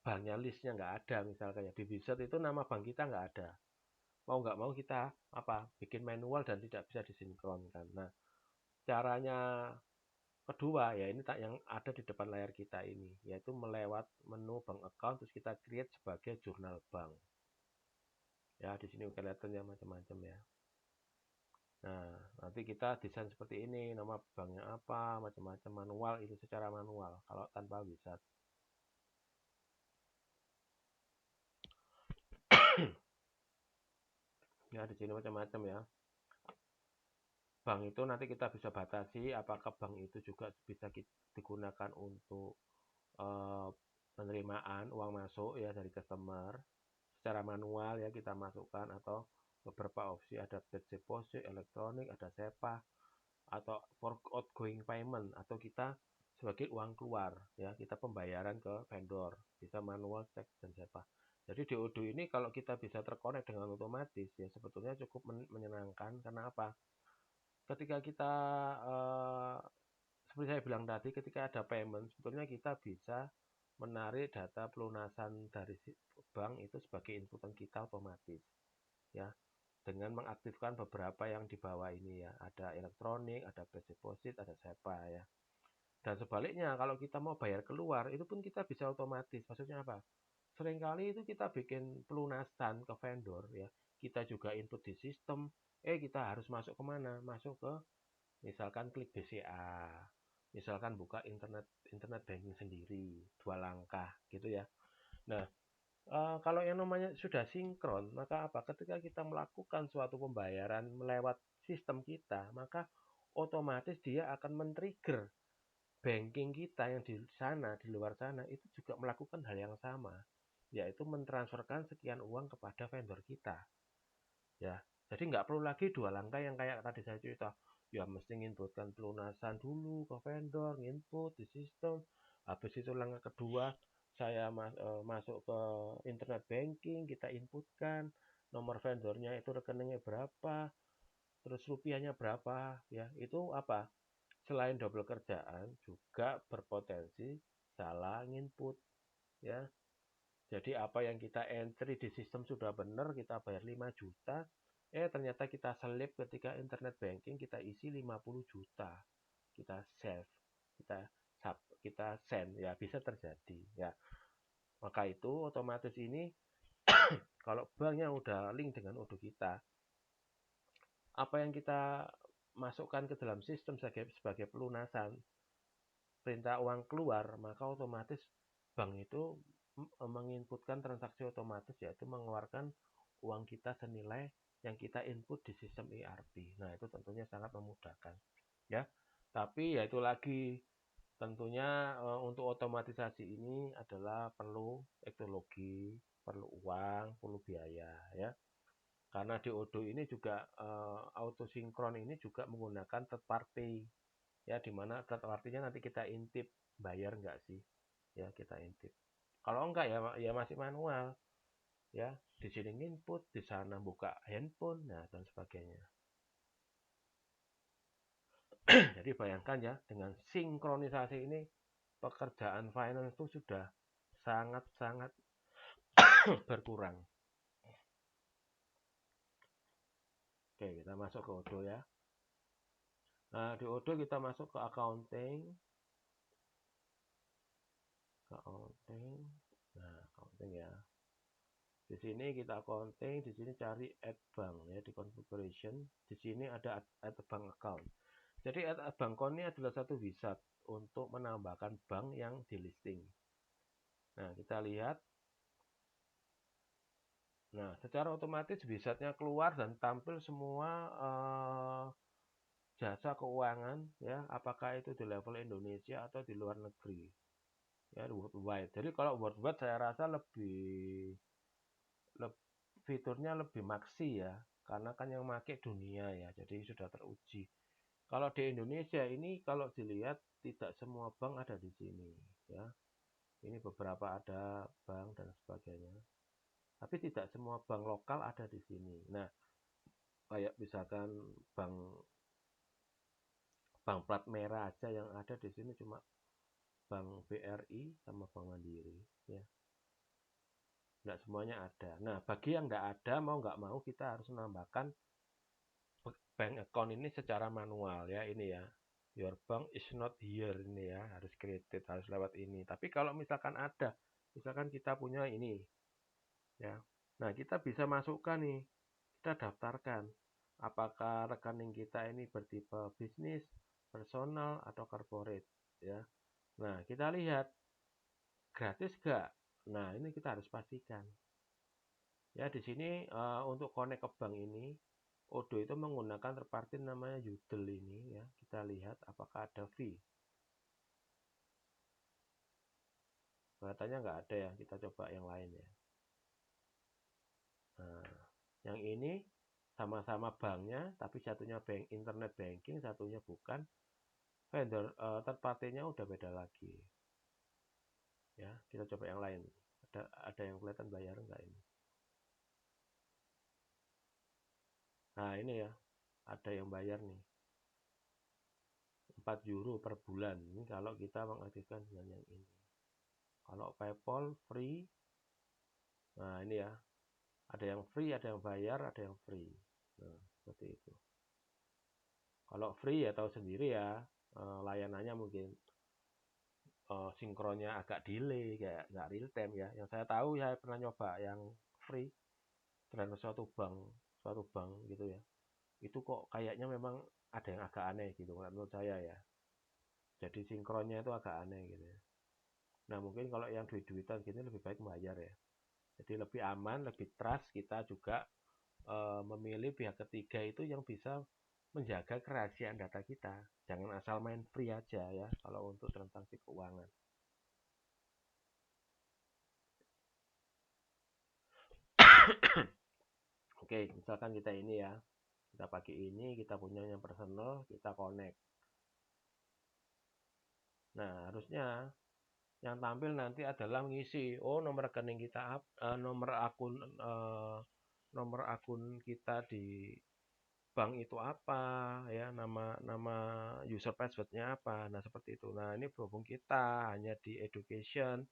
banknya listnya nggak ada, misalnya kayak di wizard itu nama bank kita nggak ada, mau nggak mau kita bikin manual dan tidak bisa disinkronkan. Nah, caranya kedua ya ini yang ada di depan layar kita ini, yaitu melewat menu bank account terus kita create sebagai jurnal bank ya. Di sini kelihatannya macam-macam ya. Nah, nanti kita desain seperti ini, nama banknya apa, macam-macam, manual, itu secara manual kalau tanpa wizard. Ya, di sini macam-macam ya. Bank itu nanti kita bisa batasi apakah bank itu juga bisa digunakan untuk penerimaan uang masuk ya dari customer secara manual ya, kita masukkan, atau beberapa opsi ada fixed deposit, elektronik, ada SEPA, atau for outgoing payment, atau kita sebagai uang keluar ya, kita pembayaran ke vendor, bisa manual, cek, dan SEPA. Jadi di Odoo ini kalau kita bisa terkonek dengan otomatis ya sebetulnya cukup menyenangkan. Karena apa? ketika kita seperti saya bilang tadi, ketika ada payment, sebetulnya kita bisa menarik data pelunasan dari bank itu sebagai inputan kita otomatis, ya, dengan mengaktifkan beberapa yang di bawah ini ya, ada elektronik, ada flash deposit, ada SEPA ya. Dan sebaliknya kalau kita mau bayar keluar, itu pun kita bisa otomatis. Maksudnya apa? Seringkali itu kita bikin pelunasan ke vendor ya, kita juga input di sistem, kita harus masuk kemana? Masuk ke misalkan klik BCA, misalkan buka internet banking sendiri, 2 langkah gitu ya. Nah, kalau yang namanya sudah sinkron, maka apa? Ketika kita melakukan suatu pembayaran melewat sistem kita, maka otomatis dia akan men-trigger banking kita yang di sana, di luar sana, itu juga melakukan hal yang sama, yaitu mentransferkan sekian uang kepada vendor kita. Ya, jadi nggak perlu lagi 2 langkah yang kayak tadi saya cerita. Ya mesti nginputkan pelunasan dulu ke vendor, nginput di sistem. Habis itu langkah kedua, saya masuk ke internet banking, kita inputkan nomor vendornya itu rekeningnya berapa, terus rupiahnya berapa, ya itu apa? Selain double kerjaan, juga berpotensi salah nginput, ya. Jadi apa yang kita entry di sistem sudah benar, kita bayar 5 juta, ternyata kita selip ketika internet banking, kita isi 50 juta. Kita save, kita kita send, ya bisa terjadi, ya. Maka itu otomatis ini kalau banknya udah link dengan ODO kita, apa yang kita masukkan ke dalam sistem sebagai pelunasan perintah uang keluar, maka otomatis bank itu menginputkan transaksi otomatis, yaitu mengeluarkan uang kita senilai yang kita input di sistem ERP. Nah, itu tentunya sangat memudahkan, ya. Tapi ya itu lagi, tentunya untuk otomatisasi ini adalah perlu teknologi, perlu uang, perlu biaya, ya. Karena di Odoo ini juga auto sinkron ini juga menggunakan third party, ya, dimana third party-nya nanti kita intip bayar nggak sih, ya kita intip. Kalau enggak ya masih manual, ya di sini input, di sana buka handphone, nah dan sebagainya. Jadi bayangkan ya, dengan sinkronisasi ini pekerjaan finance itu sudah sangat-sangat berkurang. Oke, kita masuk ke Odoo ya. Nah, di Odoo kita masuk ke accounting. Nah, accounting ya. Di sini kita accounting, di sini cari add bank ya, di configuration. Di sini ada add bank account. Jadi add bank account ini adalah satu wizard untuk menambahkan bank yang di listing. Nah, kita lihat. Nah, secara otomatis wizardnya keluar dan tampil semua jasa keuangan ya, apakah itu di level Indonesia atau di luar negeri. Ya, worldwide. Jadi kalau worldwide saya rasa fiturnya lebih maksi ya, karena kan yang pakai dunia ya, jadi sudah teruji. Kalau di Indonesia ini kalau dilihat tidak semua bank ada di sini ya. Ini beberapa ada bank dan sebagainya. Tapi tidak semua bank lokal ada di sini. Nah, kayak misalkan bank plat merah aja yang ada di sini cuma Bank BRI sama Bank Mandiri ya. Nggak semuanya ada. Nah, bagi yang nggak ada, mau nggak mau kita harus menambahkan bank account ini secara manual ya, ini ya. Your bank is not here, ini ya, harus created, harus lewat ini. Tapi kalau misalkan ada, misalkan kita punya ini ya. Nah, kita bisa masukkan nih, kita daftarkan apakah rekening kita ini bertipe bisnis, personal atau corporate ya. Nah, kita lihat gratis gak? Nah, ini kita harus pastikan. Ya, di sini untuk connect ke bank ini, Odoo itu menggunakan third party namanya Yodel ini ya. Kita lihat apakah ada fee. Katanya nggak ada ya, kita coba yang lain ya. Nah, yang ini sama-sama banknya, tapi satunya bank internet banking, satunya bukan. Vendor third party-nya udah beda lagi. Ya, kita coba yang lain. Ada yang kelihatan bayar nggak ini? Nah, ini ya, ada yang bayar nih. 4 euro per bulan. Ini kalau kita mengaktifkan dengan yang ini. Kalau PayPal free, nah ini ya, ada yang free, ada yang bayar, ada yang free. Nah, seperti itu. Kalau free ya tahu sendiri ya, layanannya mungkin sinkronnya agak delay, kayak nggak real time ya. Yang saya tahu, saya pernah nyoba yang free terhadap suatu bank gitu ya. Itu kok kayaknya memang ada yang agak aneh gitu menurut saya ya. Jadi sinkronnya itu agak aneh gitu ya. Nah mungkin kalau yang duit-duitan gini lebih baik bayar ya. Jadi lebih aman, lebih trust, kita juga memilih pihak ketiga itu yang bisa menjaga kerahasiaan data kita. Jangan asal main free aja ya kalau untuk transaksi keuangan. Oke, misalkan kita ini ya, kita pakai ini, kita punya yang personal, kita connect. Nah, harusnya yang tampil nanti adalah mengisi, oh nomor rekening kita, nomor akun kita di bank itu apa, ya nama user passwordnya apa. Nah seperti itu. Nah ini berhubung kita hanya di education,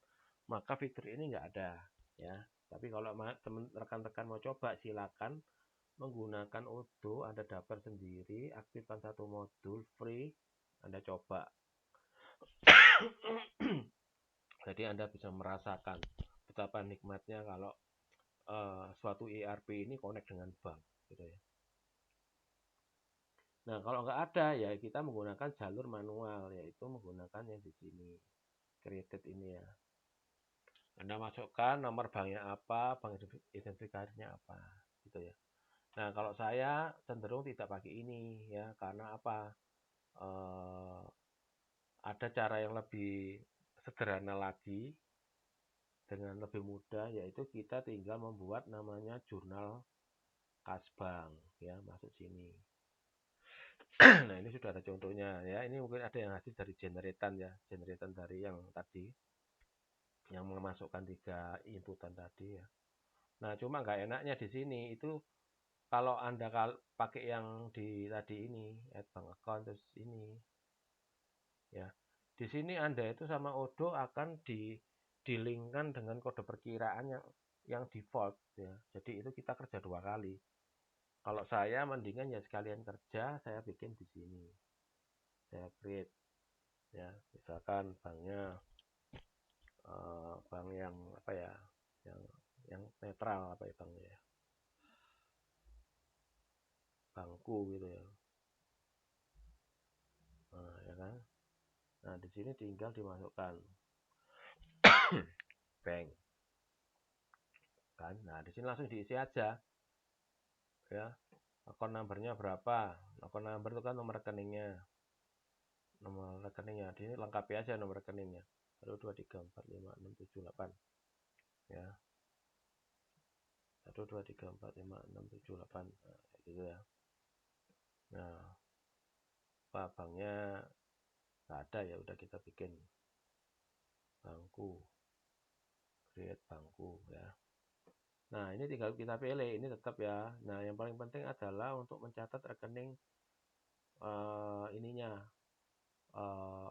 maka fitur ini nggak ada, ya. Tapi kalau teman rekan-rekan mau coba, silakan menggunakan Odoo, Anda daftar sendiri, aktifkan satu modul free, Anda coba. Jadi Anda bisa merasakan betapa nikmatnya kalau suatu ERP ini connect dengan bank, gitu ya. Nah, kalau nggak ada ya kita menggunakan jalur manual, yaitu menggunakan yang di sini, created ini ya. Anda masukkan nomor banknya apa, bank identifikasinya apa, gitu ya. Nah, kalau saya cenderung tidak pakai ini ya, karena apa? Ada cara yang lebih sederhana lagi dengan lebih mudah, yaitu kita tinggal membuat namanya jurnal kas bank ya, masuk sini. Nah ini sudah ada contohnya ya, ini mungkin ada yang hasil dari generatan ya, generatan dari yang tadi, yang memasukkan 3 inputan tadi ya. Nah cuma nggak enaknya di sini itu kalau Anda pakai yang di tadi ini, add bank account terus ini ya. Di sini Anda itu sama Odoo akan dilinkkan dengan kode perkiraan yang default ya. Jadi itu kita kerja 2 kali. Kalau saya mendingan ya sekalian kerja, saya bikin di sini. Saya create ya, misalkan banknya bank yang apa ya, yang netral apa ya banknya ya, Bangku gitu ya. Nah, ya kan. Nah, di sini tinggal dimasukkan bank kan. Nah, di sini langsung diisi aja ya. Akun numbernya berapa? Akun number itu kan nomor rekeningnya. Nomor rekeningnya. Di sini lengkapi aja nomor rekeningnya. 1 2 3 4 5 6 7 8 ya. 1 2 3 4 5 6 7 8. Nah, gitu ya. Nah, banknya nggak ada ya udah kita bikin Bangku, create Bangku ya. Nah ini tinggal kita pilih, ini tetap ya. Nah yang paling penting adalah untuk mencatat rekening ininya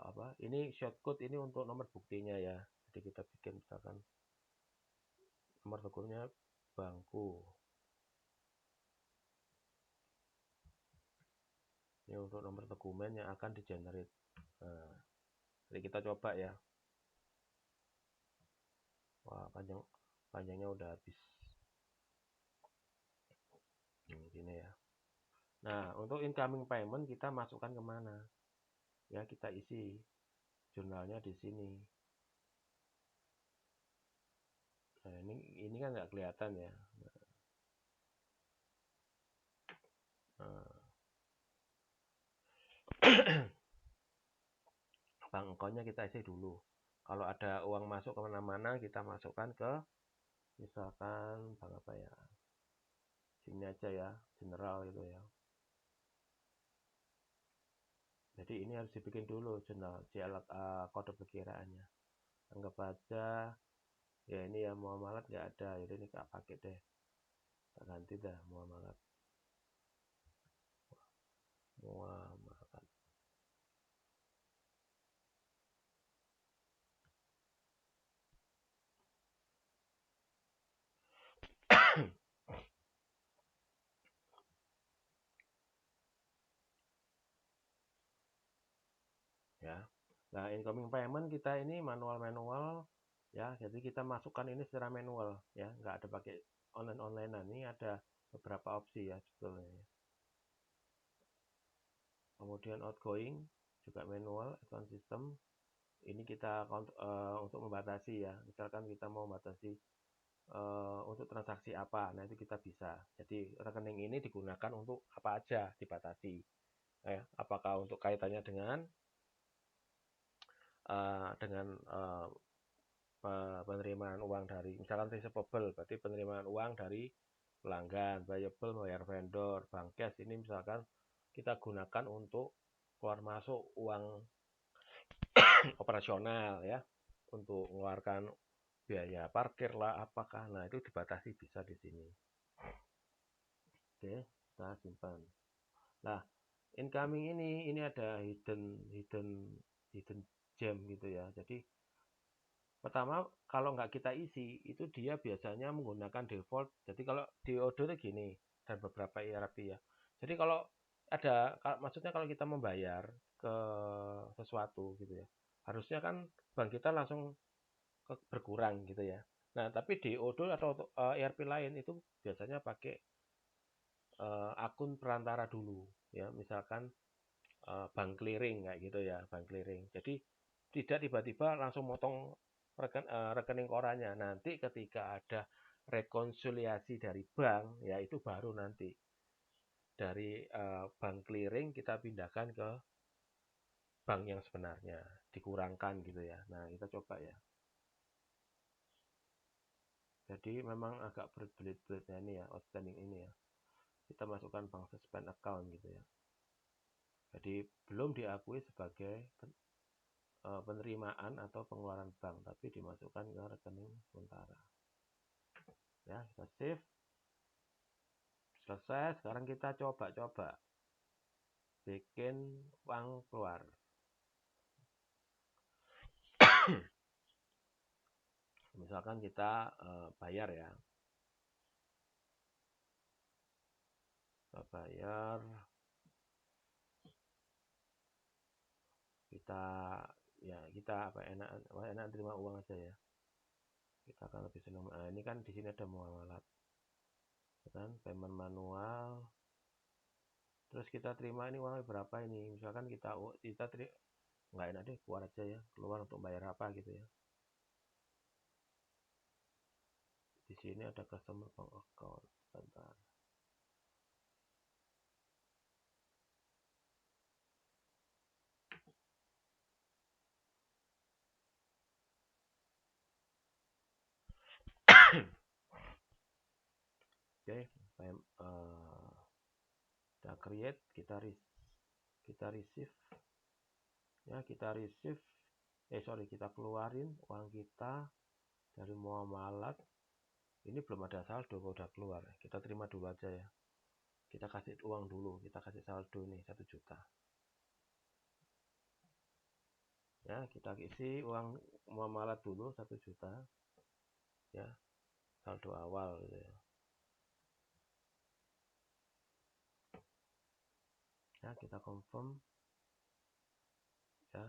apa? Ini shortcode ini untuk nomor buktinya ya. Jadi kita bikin misalkan nomor rekeningnya Bangku. Ini untuk nomor dokumen yang akan di generate. Nah, jadi kita coba ya. Wah panjangnya udah habis. Gini ya. Nah untuk incoming payment kita masukkan kemana? Ya kita isi jurnalnya di sini. Nah ini kan nggak kelihatan ya. Nah, bank account-nya kita isi dulu. Kalau ada uang masuk kemana-mana kita masukkan ke misalkan bank apa ya, sini aja ya, general gitu ya. Jadi ini harus dibikin dulu jurnal kode perkiraannya. Anggap aja ya ini ya muamalat nggak ada, jadi ini nggak pakai deh, tak ganti dah muamalat. ya. Nah, incoming payment kita ini manual ya. Jadi kita masukkan ini secara manual ya, nggak ada pakai online-onlinean. Ini ada beberapa opsi ya sebetulnya ya. Kemudian outgoing juga manual, account system. Ini kita untuk membatasi ya. Misalkan kita mau membatasi untuk transaksi apa, nah itu kita bisa. Jadi rekening ini digunakan untuk apa aja dibatasi. Ya, apakah untuk kaitannya dengan penerimaan uang dari misalkan receivable, berarti penerimaan uang dari pelanggan, payable bayar vendor, bank cash ini misalkan kita gunakan untuk keluar masuk uang operasional ya, untuk mengeluarkan biaya parkir lah apakah, nah itu dibatasi bisa di sini. Oke, kita simpan. Nah, incoming ini ada hidden gem gitu ya. Jadi pertama kalau nggak kita isi itu dia biasanya menggunakan default. Jadi kalau di Odoo itu gini dan beberapa ERP ya. Jadi kalau maksudnya kalau kita membayar ke sesuatu gitu ya, harusnya kan bank kita langsung berkurang gitu ya. Nah tapi di Odoo atau ERP lain itu biasanya pakai akun perantara dulu ya, misalkan bank clearing kayak gitu ya, bank clearing. Jadi tidak tiba-tiba langsung motong rekening korannya. Nanti ketika ada rekonsiliasi dari bank, ya itu baru nanti dari bank clearing kita pindahkan ke bank yang sebenarnya, dikurangkan gitu ya. Nah, kita coba ya. Jadi memang agak berbelit-belitnya ini ya, outstanding ini ya. Kita masukkan bank suspend account gitu ya. Jadi belum diakui sebagai penerimaan atau pengeluaran bank, tapi dimasukkan ke rekening sementara. Ya, kita save. Selesai, sekarang kita coba bikin uang keluar. Misalkan kita bayar ya. Kita bayar. Kita enak terima uang aja ya. Kita akan lebih senang. Nah, ini kan di sini ada muamalat. Kan payment manual. Terus kita terima ini uangnya berapa ini? Misalkan kita nggak enak deh, keluar aja ya, keluar untuk bayar apa gitu ya. Di sini ada customer bank account. Sebentar. Oke, kita create, kita receive ya, kita keluarin uang kita dari muamalat. Ini belum ada saldo, udah keluar, kita terima dulu aja ya. Kita kasih uang dulu, kita kasih saldo nih 1 juta ya. Kita isi uang muamalat dulu 1 juta ya, saldo awal gitu ya. Ya, kita confirm ya,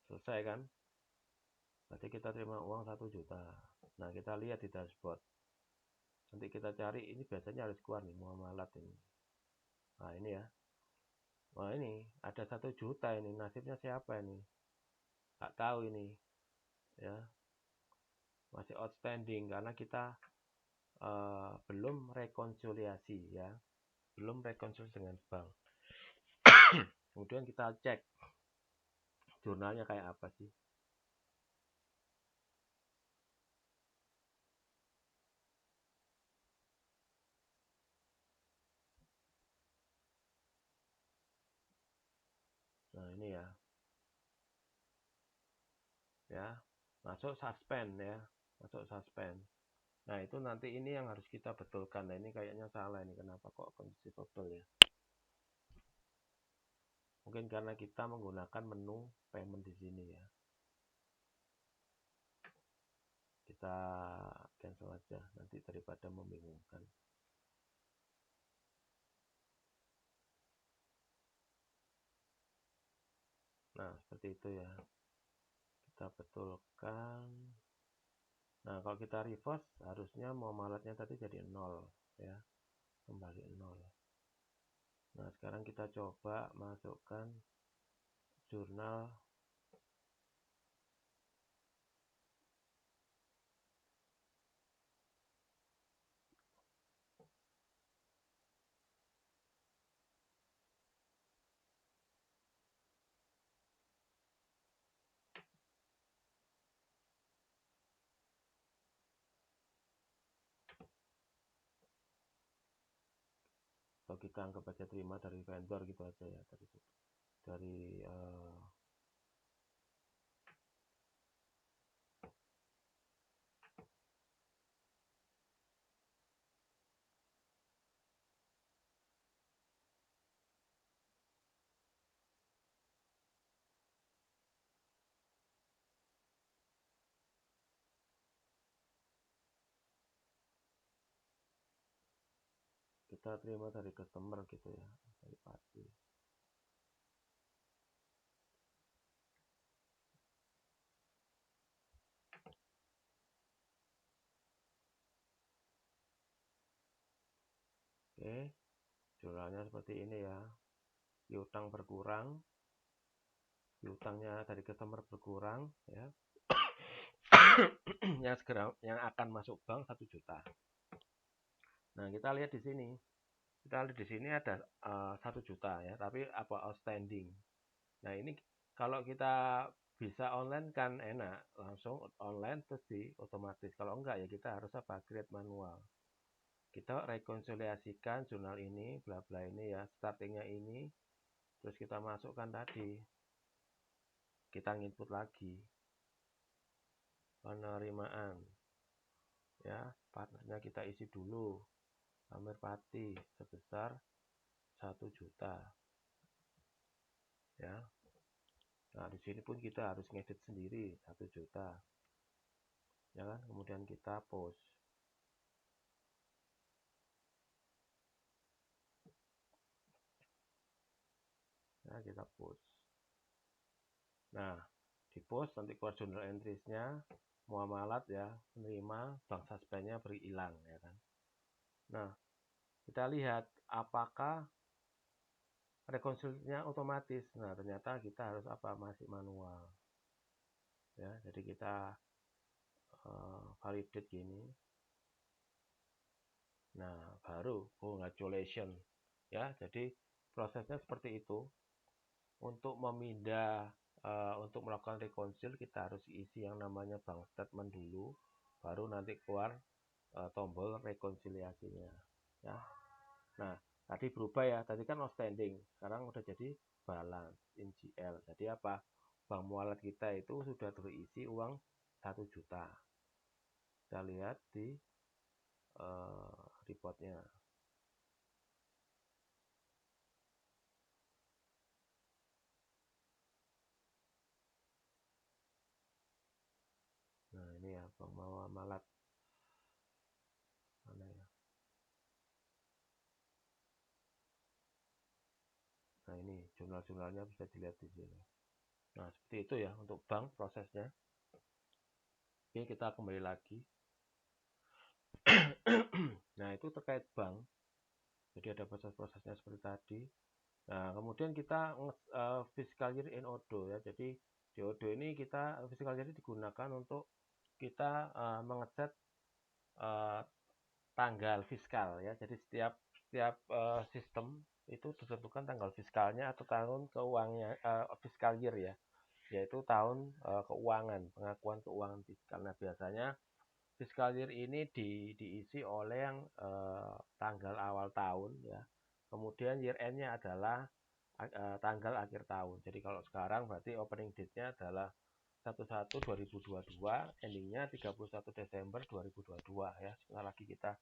selesai kan. Berarti kita terima uang 1 juta. Nah, kita lihat di dashboard. Nanti kita cari, ini biasanya harus keluar nih muamalat ini. Nah, ini ya. Wah, ini ada 1 juta ini. Nasibnya siapa ini? Nggak tahu ini. Ya. Masih outstanding karena kita belum rekonsiliasi ya. Belum rekonsiliasi dengan bank. Kemudian kita cek jurnalnya kayak apa sih. Nah, ini ya. Ya, masuk suspend ya. Masuk suspend. Nah, itu nanti ini yang harus kita betulkan. Nah, ini kayaknya salah ini. Kenapa kok receivable ya? Mungkin karena kita menggunakan menu payment di sini ya. Kita cancel aja nanti daripada membingungkan. Nah, seperti itu ya. Kita betulkan. Nah, kalau kita reverse harusnya muamalatnya tadi jadi 0 ya. Kembali 0. Nah, sekarang kita coba masukkan jurnal. Atau kita anggap aja terima dari vendor gitu aja ya, dari kita terima dari customer gitu ya, dari party. Oke, jurnalnya seperti ini ya. Piutang berkurang, piutangnya dari customer berkurang ya. yang akan masuk bank 1 juta. Nah, kita lihat di sini. Kita lihat di sini ada 1 juta ya, tapi apa outstanding. Nah, ini kalau kita bisa online kan enak, langsung online terus di otomatis. Kalau enggak ya kita harus apa? Create manual. Kita rekonsiliasikan jurnal ini, bla bla ini ya, startingnya ini, terus kita masukkan tadi. Kita input lagi. Penerimaan. Ya, partnernya kita isi dulu. Amir Pati sebesar 1 juta. Ya. Nah, di sini pun kita harus ngedit sendiri 1 juta. Ya kan? Kemudian kita post. Nah, kita post. Nah, di post nanti keluar journal entries-nya, muamalat ya, menerima, bank suspend-nya beri hilang ya kan. Nah, kita lihat apakah rekonsiliasinya otomatis. Nah, ternyata kita harus apa? Masih manual. Ya, jadi kita validate gini. Nah, baru congratulations. Ya, jadi prosesnya seperti itu. Untuk memindah untuk melakukan rekonsil kita harus isi yang namanya bank statement dulu, baru nanti keluar tombol rekonsiliasinya ya. Nah, tadi berubah ya, tadi kan outstanding, sekarang udah jadi balance in GL. Jadi apa? Bank mualat kita itu sudah terisi uang 1 juta. Kita lihat di reportnya. Nah, ini ya bank mualat mana ya? Nah, ini jurnal-jurnalnya bisa dilihat di sini. Nah, seperti itu ya untuk bank prosesnya. Oke, kita kembali lagi. Nah, itu terkait bank. Jadi ada proses-prosesnya seperti tadi. Nah, kemudian kita fiscal year in Odoo ya. Jadi di Odoo ini kita fiscal year digunakan untuk kita mengeset tanggal fiskal ya. Jadi setiap sistem itu ditentukan tanggal fiskalnya atau tahun keuangannya fiscal year ya, yaitu tahun keuangan, pengakuan keuangan fiskal. Nah, biasanya fiscal year ini diisi oleh yang tanggal awal tahun ya. Kemudian year end-nya adalah tanggal akhir tahun. Jadi kalau sekarang berarti opening date-nya adalah 1/1/2022, endingnya 31 Desember 2022 ya. Sebentar lagi kita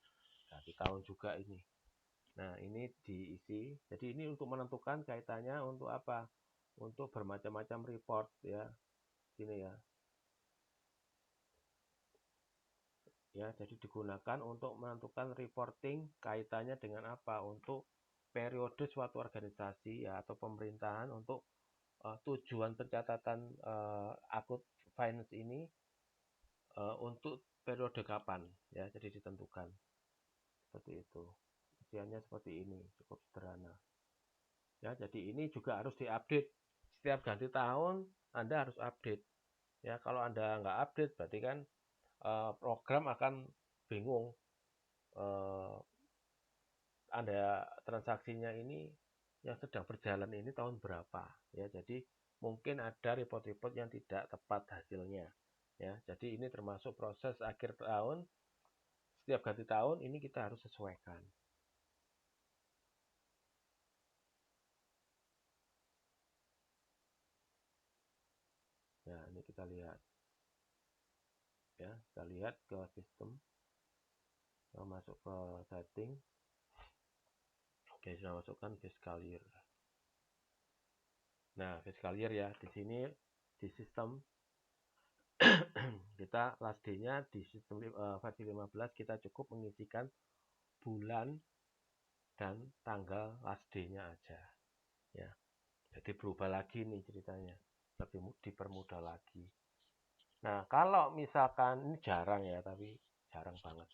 ganti tahun juga ini. Nah, ini diisi. Jadi ini untuk menentukan kaitannya untuk apa? Untuk bermacam-macam report ya. Sini ya. Ya, jadi digunakan untuk menentukan reporting kaitannya dengan apa? Untuk periode suatu organisasi ya atau pemerintahan untuk tujuan pencatatan akun finance ini untuk periode kapan ya, jadi ditentukan seperti itu. Isiannya seperti ini, cukup sederhana. Ya, jadi ini juga harus diupdate setiap ganti tahun. Anda harus update. Ya, kalau Anda nggak update berarti kan program akan bingung. Anda transaksinya ini yang sedang berjalan ini tahun berapa ya, jadi mungkin ada report-report yang tidak tepat hasilnya ya, jadi ini termasuk proses akhir tahun, setiap ganti tahun ini kita harus sesuaikan. Ya, ini kita lihat ya, kita lihat ke sistem, kita masuk ke setting. Oke, sudah masukkan fiscal year. Nah, fiscal year ya, di sini di sistem kita last day-nya di sistem versi 15 kita cukup mengisikan bulan dan tanggal last day-nya aja ya. Jadi berubah lagi nih ceritanya, lebih dipermudah lagi. Nah, kalau misalkan ini jarang ya, tapi jarang banget.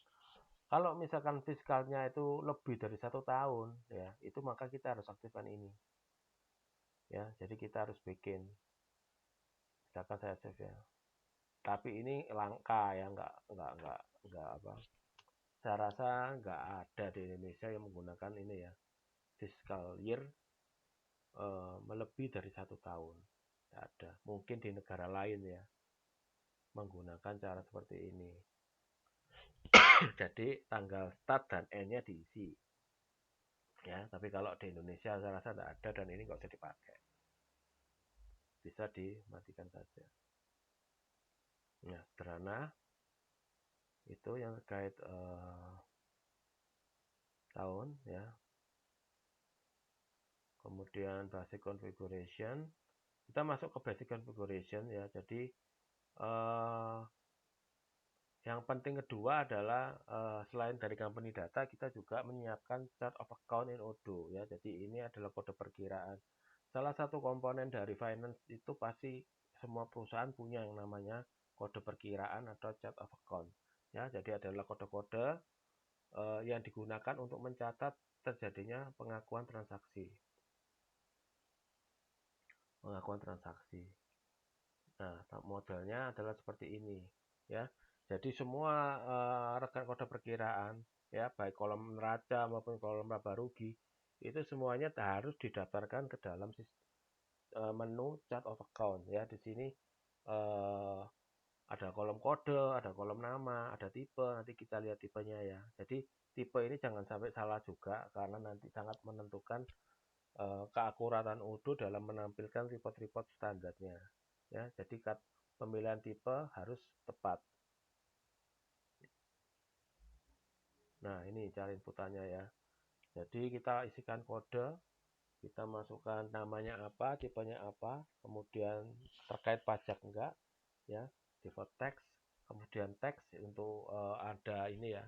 Kalau misalkan fiskalnya itu lebih dari 1 tahun ya, itu maka kita harus aktifkan ini. Ya, jadi kita harus bikin. Misalkan saya save ya. Tapi ini langka ya, nggak apa. Saya rasa nggak ada di Indonesia yang menggunakan ini ya, fiscal year melebihi dari 1 tahun. Tidak ada. Mungkin di negara lain ya menggunakan cara seperti ini. Jadi tanggal start dan end-nya diisi. Ya, tapi kalau di Indonesia saya rasa tidak ada dan ini nggak usah dipakai. Bisa dimatikan saja. Nah, sederhana itu yang terkait tahun ya. Kemudian basic configuration. Kita masuk ke basic configuration ya. Jadi yang penting kedua adalah selain dari company data, kita juga menyiapkan chart of account in Odoo ya. Jadi ini adalah kode perkiraan. Salah satu komponen dari finance itu pasti semua perusahaan punya yang namanya kode perkiraan atau chart of account. Ya, jadi adalah kode-kode yang digunakan untuk mencatat terjadinya pengakuan transaksi. Pengakuan transaksi. Nah, modelnya adalah seperti ini ya. Jadi semua rekan kode perkiraan ya, baik kolom neraca maupun kolom laba rugi itu semuanya harus didaftarkan ke dalam menu chart of account ya. Di sini ada kolom kode, ada kolom nama, ada tipe. Nanti kita lihat tipenya ya. Jadi tipe ini jangan sampai salah juga karena nanti sangat menentukan keakuratan Odoo dalam menampilkan report-report standarnya ya. Jadi pemilihan tipe harus tepat. Nah, ini cara inputannya ya. Jadi kita isikan kode, kita masukkan namanya apa, tipenya apa, kemudian terkait pajak enggak ya, default text, kemudian teks untuk ada ini ya,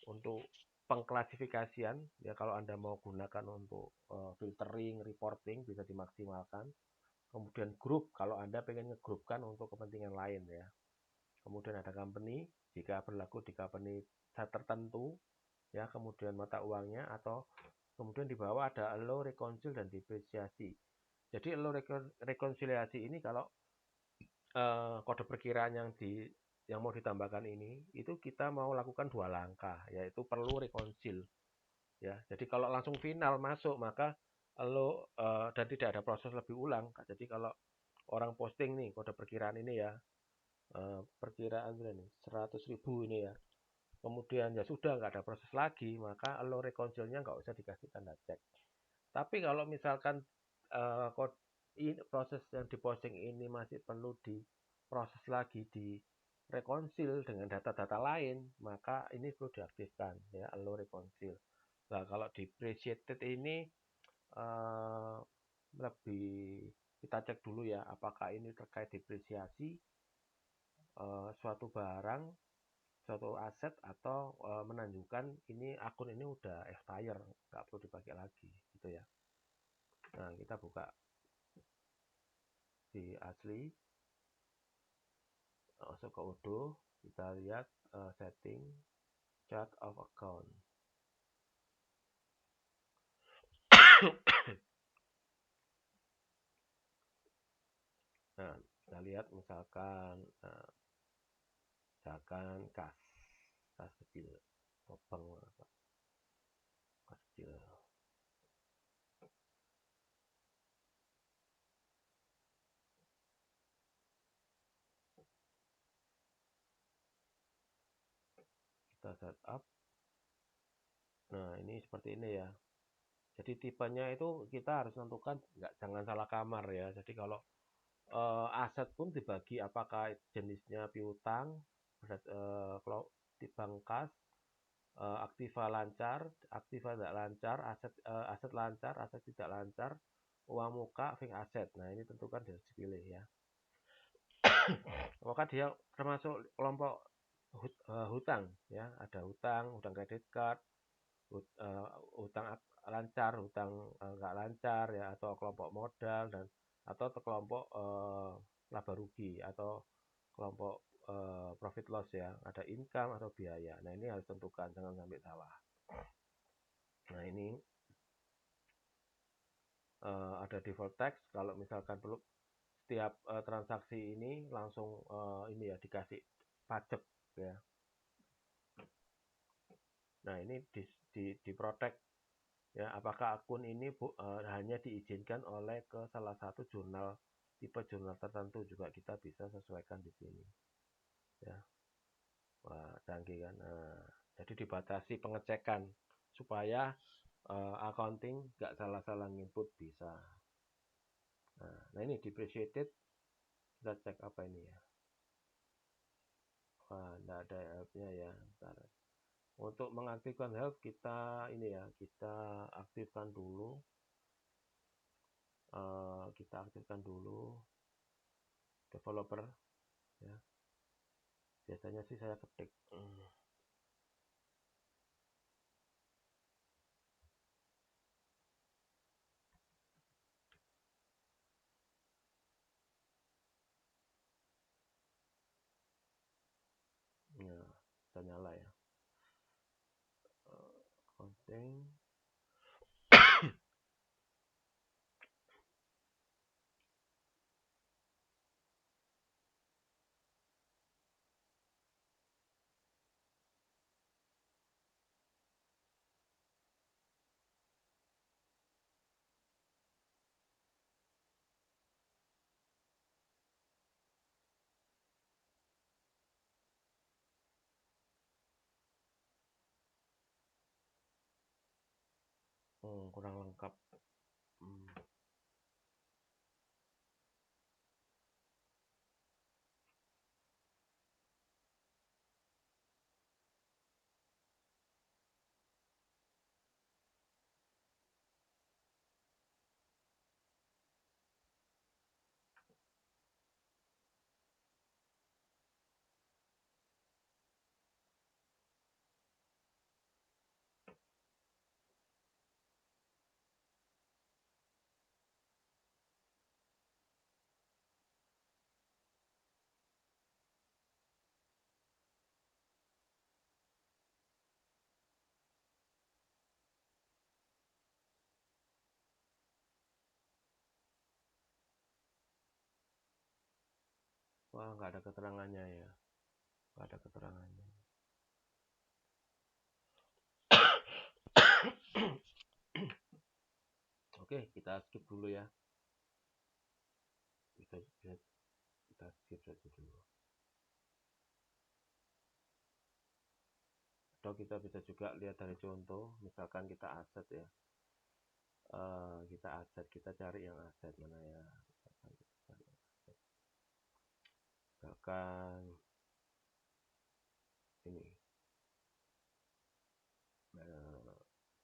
untuk pengklasifikasian ya, kalau Anda mau gunakan untuk filtering, reporting bisa dimaksimalkan. Kemudian grup kalau Anda pengen ngegrupkan untuk kepentingan lain ya. Kemudian ada company jika berlaku di company tertentu ya, kemudian mata uangnya, atau kemudian di bawah ada allow, reconcile, dan depresiasi. Jadi allow, rekonsiliasi ini kalau kode perkiraan yang mau ditambahkan ini itu kita mau lakukan 2 langkah, yaitu perlu reconcile ya. Jadi kalau langsung final masuk maka allow dan tidak ada proses lebih ulang. Jadi kalau orang posting nih kode perkiraan ini ya, perkiraan nih 100.000 ini ya, kemudian ya sudah nggak ada proses lagi, maka allow reconcile-nya nggak usah dikasih tanda cek. Tapi kalau misalkan proses yang diposting ini masih perlu diproses lagi, di reconcile dengan data-data lain, maka ini perlu diaktifkan ya, allow reconcile. Nah, kalau depreciated ini lebih kita cek dulu ya, apakah ini terkait depresiasi suatu barang, suatu aset, atau menunjukkan ini akun ini udah expire, nggak perlu dipakai lagi gitu ya. Nah, kita buka transaksi asli, masuk ke Odoo, kita lihat setting chart of account. Nah, kita lihat misalkan kas kecil, topeng kas kecil. Kita setup. Nah, ini seperti ini ya. Jadi tipenya itu kita harus tentukan, jangan salah kamar ya. Jadi kalau aset pun dibagi apakah jenisnya piutang, kalau di bank kas, aktiva lancar, aktiva tidak lancar, aset lancar, aset tidak lancar, uang muka, fixed asset. Nah, ini tentukan harus dipilih ya. Apakah dia termasuk kelompok hutang ya, ada hutang kredit card, hutang lancar, hutang nggak lancar ya, atau kelompok modal, dan atau kelompok laba rugi, atau kelompok profit loss ya, ada income atau biaya. Nah, ini harus tentukan, jangan sampai salah. Nah, ini ada default tax. Kalau misalkan perlu setiap transaksi ini langsung ini ya dikasih pajak ya. Nah, ini di protect ya, apakah akun ini hanya diizinkan oleh ke salah satu jurnal, tipe jurnal tertentu, juga kita bisa sesuaikan di sini ya. Wah, canggih kan. Nah, jadi dibatasi pengecekan supaya accounting nggak salah-salah input bisa. Nah, ini depreciated, kita cek apa ini ya. Wah, nggak ada help-nya ya. Bentar. Untuk mengaktifkan help, kita ini ya, kita aktifkan dulu. Developer ya. Biasanya sih saya ketik ya, bisa nyala ya. Accounting. Kurang lengkap. Wah, nggak ada keterangannya ya. Nggak ada keterangannya. Oke, kita skip dulu ya. Kita skip saja dulu. Atau kita bisa juga lihat dari contoh, misalkan kita aset ya. Kita cari yang aset mana ya. Misalkan ini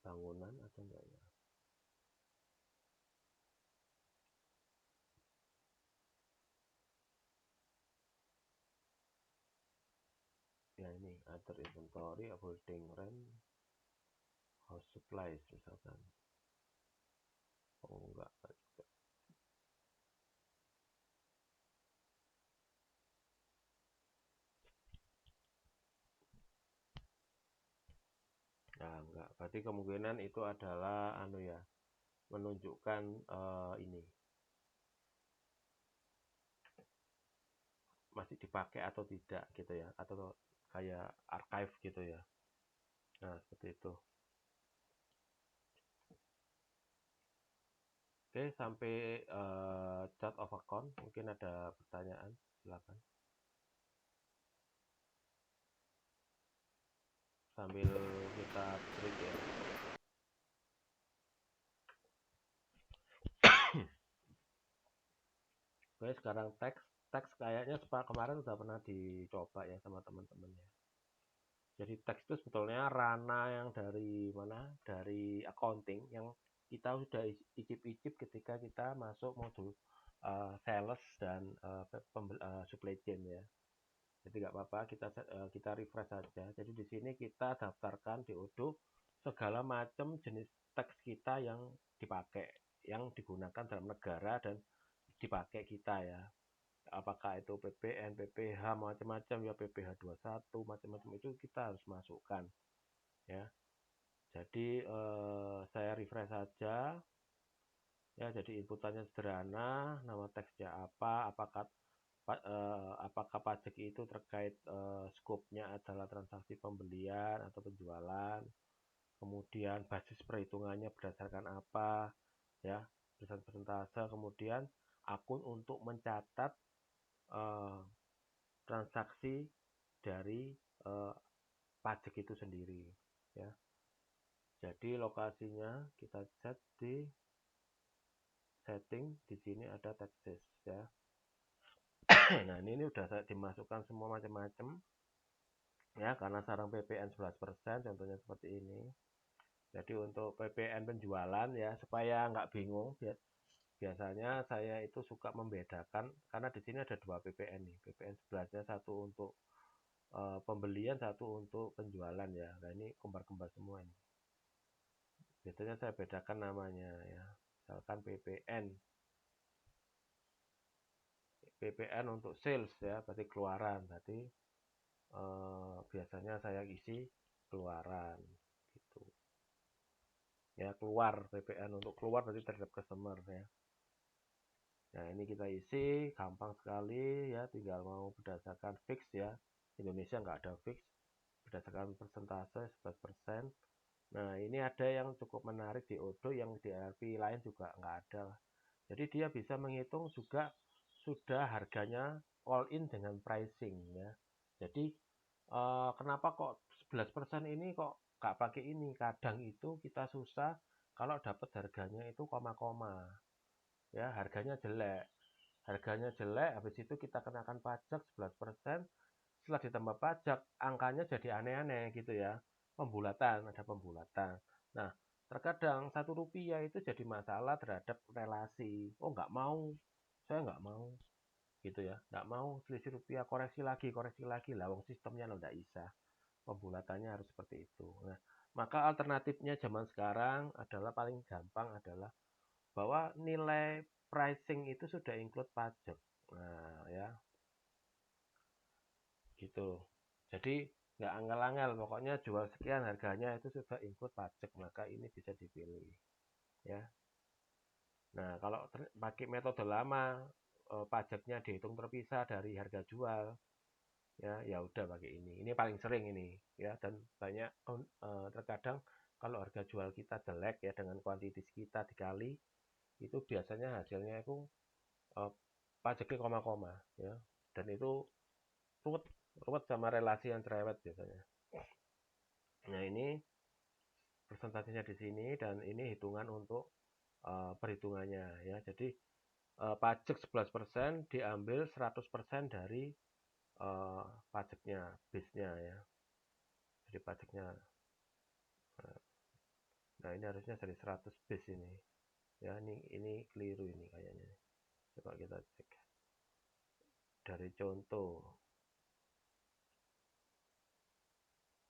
bangunan atau enggak ya. Ya, ini other inventory, holding rent, house supplies misalkan. Oh, enggak juga. Nah, enggak. Berarti kemungkinan itu adalah menunjukkan ini masih dipakai atau tidak gitu ya, atau kayak archive gitu ya. Nah, seperti itu. Oke, sampai chart of account. Mungkin ada pertanyaan, silakan. Sambil kita break ya. Oke, sekarang teks. Teks kayaknya kemarin udah pernah dicoba ya sama teman-teman ya. Jadi teks itu sebetulnya ranah yang dari mana? Dari accounting yang kita sudah icip-icip ketika kita masuk modul sales dan supply chain ya. Jadi nggak apa-apa, kita refresh saja. Jadi di sini kita daftarkan di Odoo segala macam jenis teks kita yang dipakai, yang digunakan dalam negara dan dipakai kita ya. Apakah itu PPN, PPH, macam-macam ya, PPH 21, macam-macam itu kita harus masukkan ya. Jadi saya refresh saja ya. Jadi inputannya sederhana, nama teksnya apa, apakah pajak itu terkait skopnya adalah transaksi pembelian atau penjualan, kemudian basis perhitungannya berdasarkan apa ya, berdasarkan persentase, kemudian akun untuk mencatat transaksi dari pajak itu sendiri ya. Jadi lokasinya kita set di setting, di sini ada taxes ya. Nah, ini udah saya dimasukkan semua macam-macam ya, karena sarang PPN 11%, contohnya seperti ini. Jadi untuk PPN penjualan ya, supaya nggak bingung, biasanya saya itu suka membedakan karena di sini ada 2 PPN nih. PPN 11-nya satu untuk pembelian, satu untuk penjualan ya. Nah, ini kembar-kembar semua ini. Biasanya saya bedakan namanya ya. Misalkan PPN untuk sales ya, berarti keluaran. Berarti biasanya saya isi keluaran gitu. Ya, keluar, PPN untuk keluar berarti terhadap customer ya. Nah, ini kita isi gampang sekali ya, tinggal mau berdasarkan fix ya. Indonesia nggak ada fix, berdasarkan persentase 11%. Nah, ini ada yang cukup menarik di Odoo, yang di ERP lain juga nggak ada. Jadi dia bisa menghitung juga sudah harganya all in dengan pricing ya. Jadi kenapa kok 11% ini kok nggak pakai ini? Kadang itu kita susah kalau dapat harganya itu koma-koma ya, harganya jelek, habis itu kita kenakan pajak 11%, setelah ditambah pajak angkanya jadi aneh-aneh gitu ya, ada pembulatan. Nah, terkadang Rp1 itu jadi masalah terhadap relasi. Oh, nggak mau, saya nggak mau gitu ya, nggak mau selisih rupiah, koreksi lagi lah, wong sistemnya lo nggak bisa, pembulatannya harus seperti itu. Nah, maka alternatifnya zaman sekarang adalah paling gampang adalah bahwa nilai pricing itu sudah include pajak. Nah, ya, gitu. Jadi nggak angel-angel, pokoknya jual sekian harganya itu sudah include pajak, maka ini bisa dipilih. Ya. Nah, kalau pakai metode lama, pajaknya dihitung terpisah dari harga jual, ya udah pakai ini. Ini paling sering ini, ya, dan banyak terkadang kalau harga jual kita jelek ya dengan kuantitas kita dikali, itu biasanya hasilnya itu pajaknya koma-koma ya, dan itu ruwet ruwet sama relasi yang cerewet biasanya. Nah, ini presentasinya di sini dan ini hitungan untuk perhitungannya ya. Jadi pajak 11% diambil 100% dari pajaknya, base-nya ya. Jadi pajaknya, nah ini harusnya dari 100 base ini ya. Ini keliru ini kayaknya. Coba kita cek dari contoh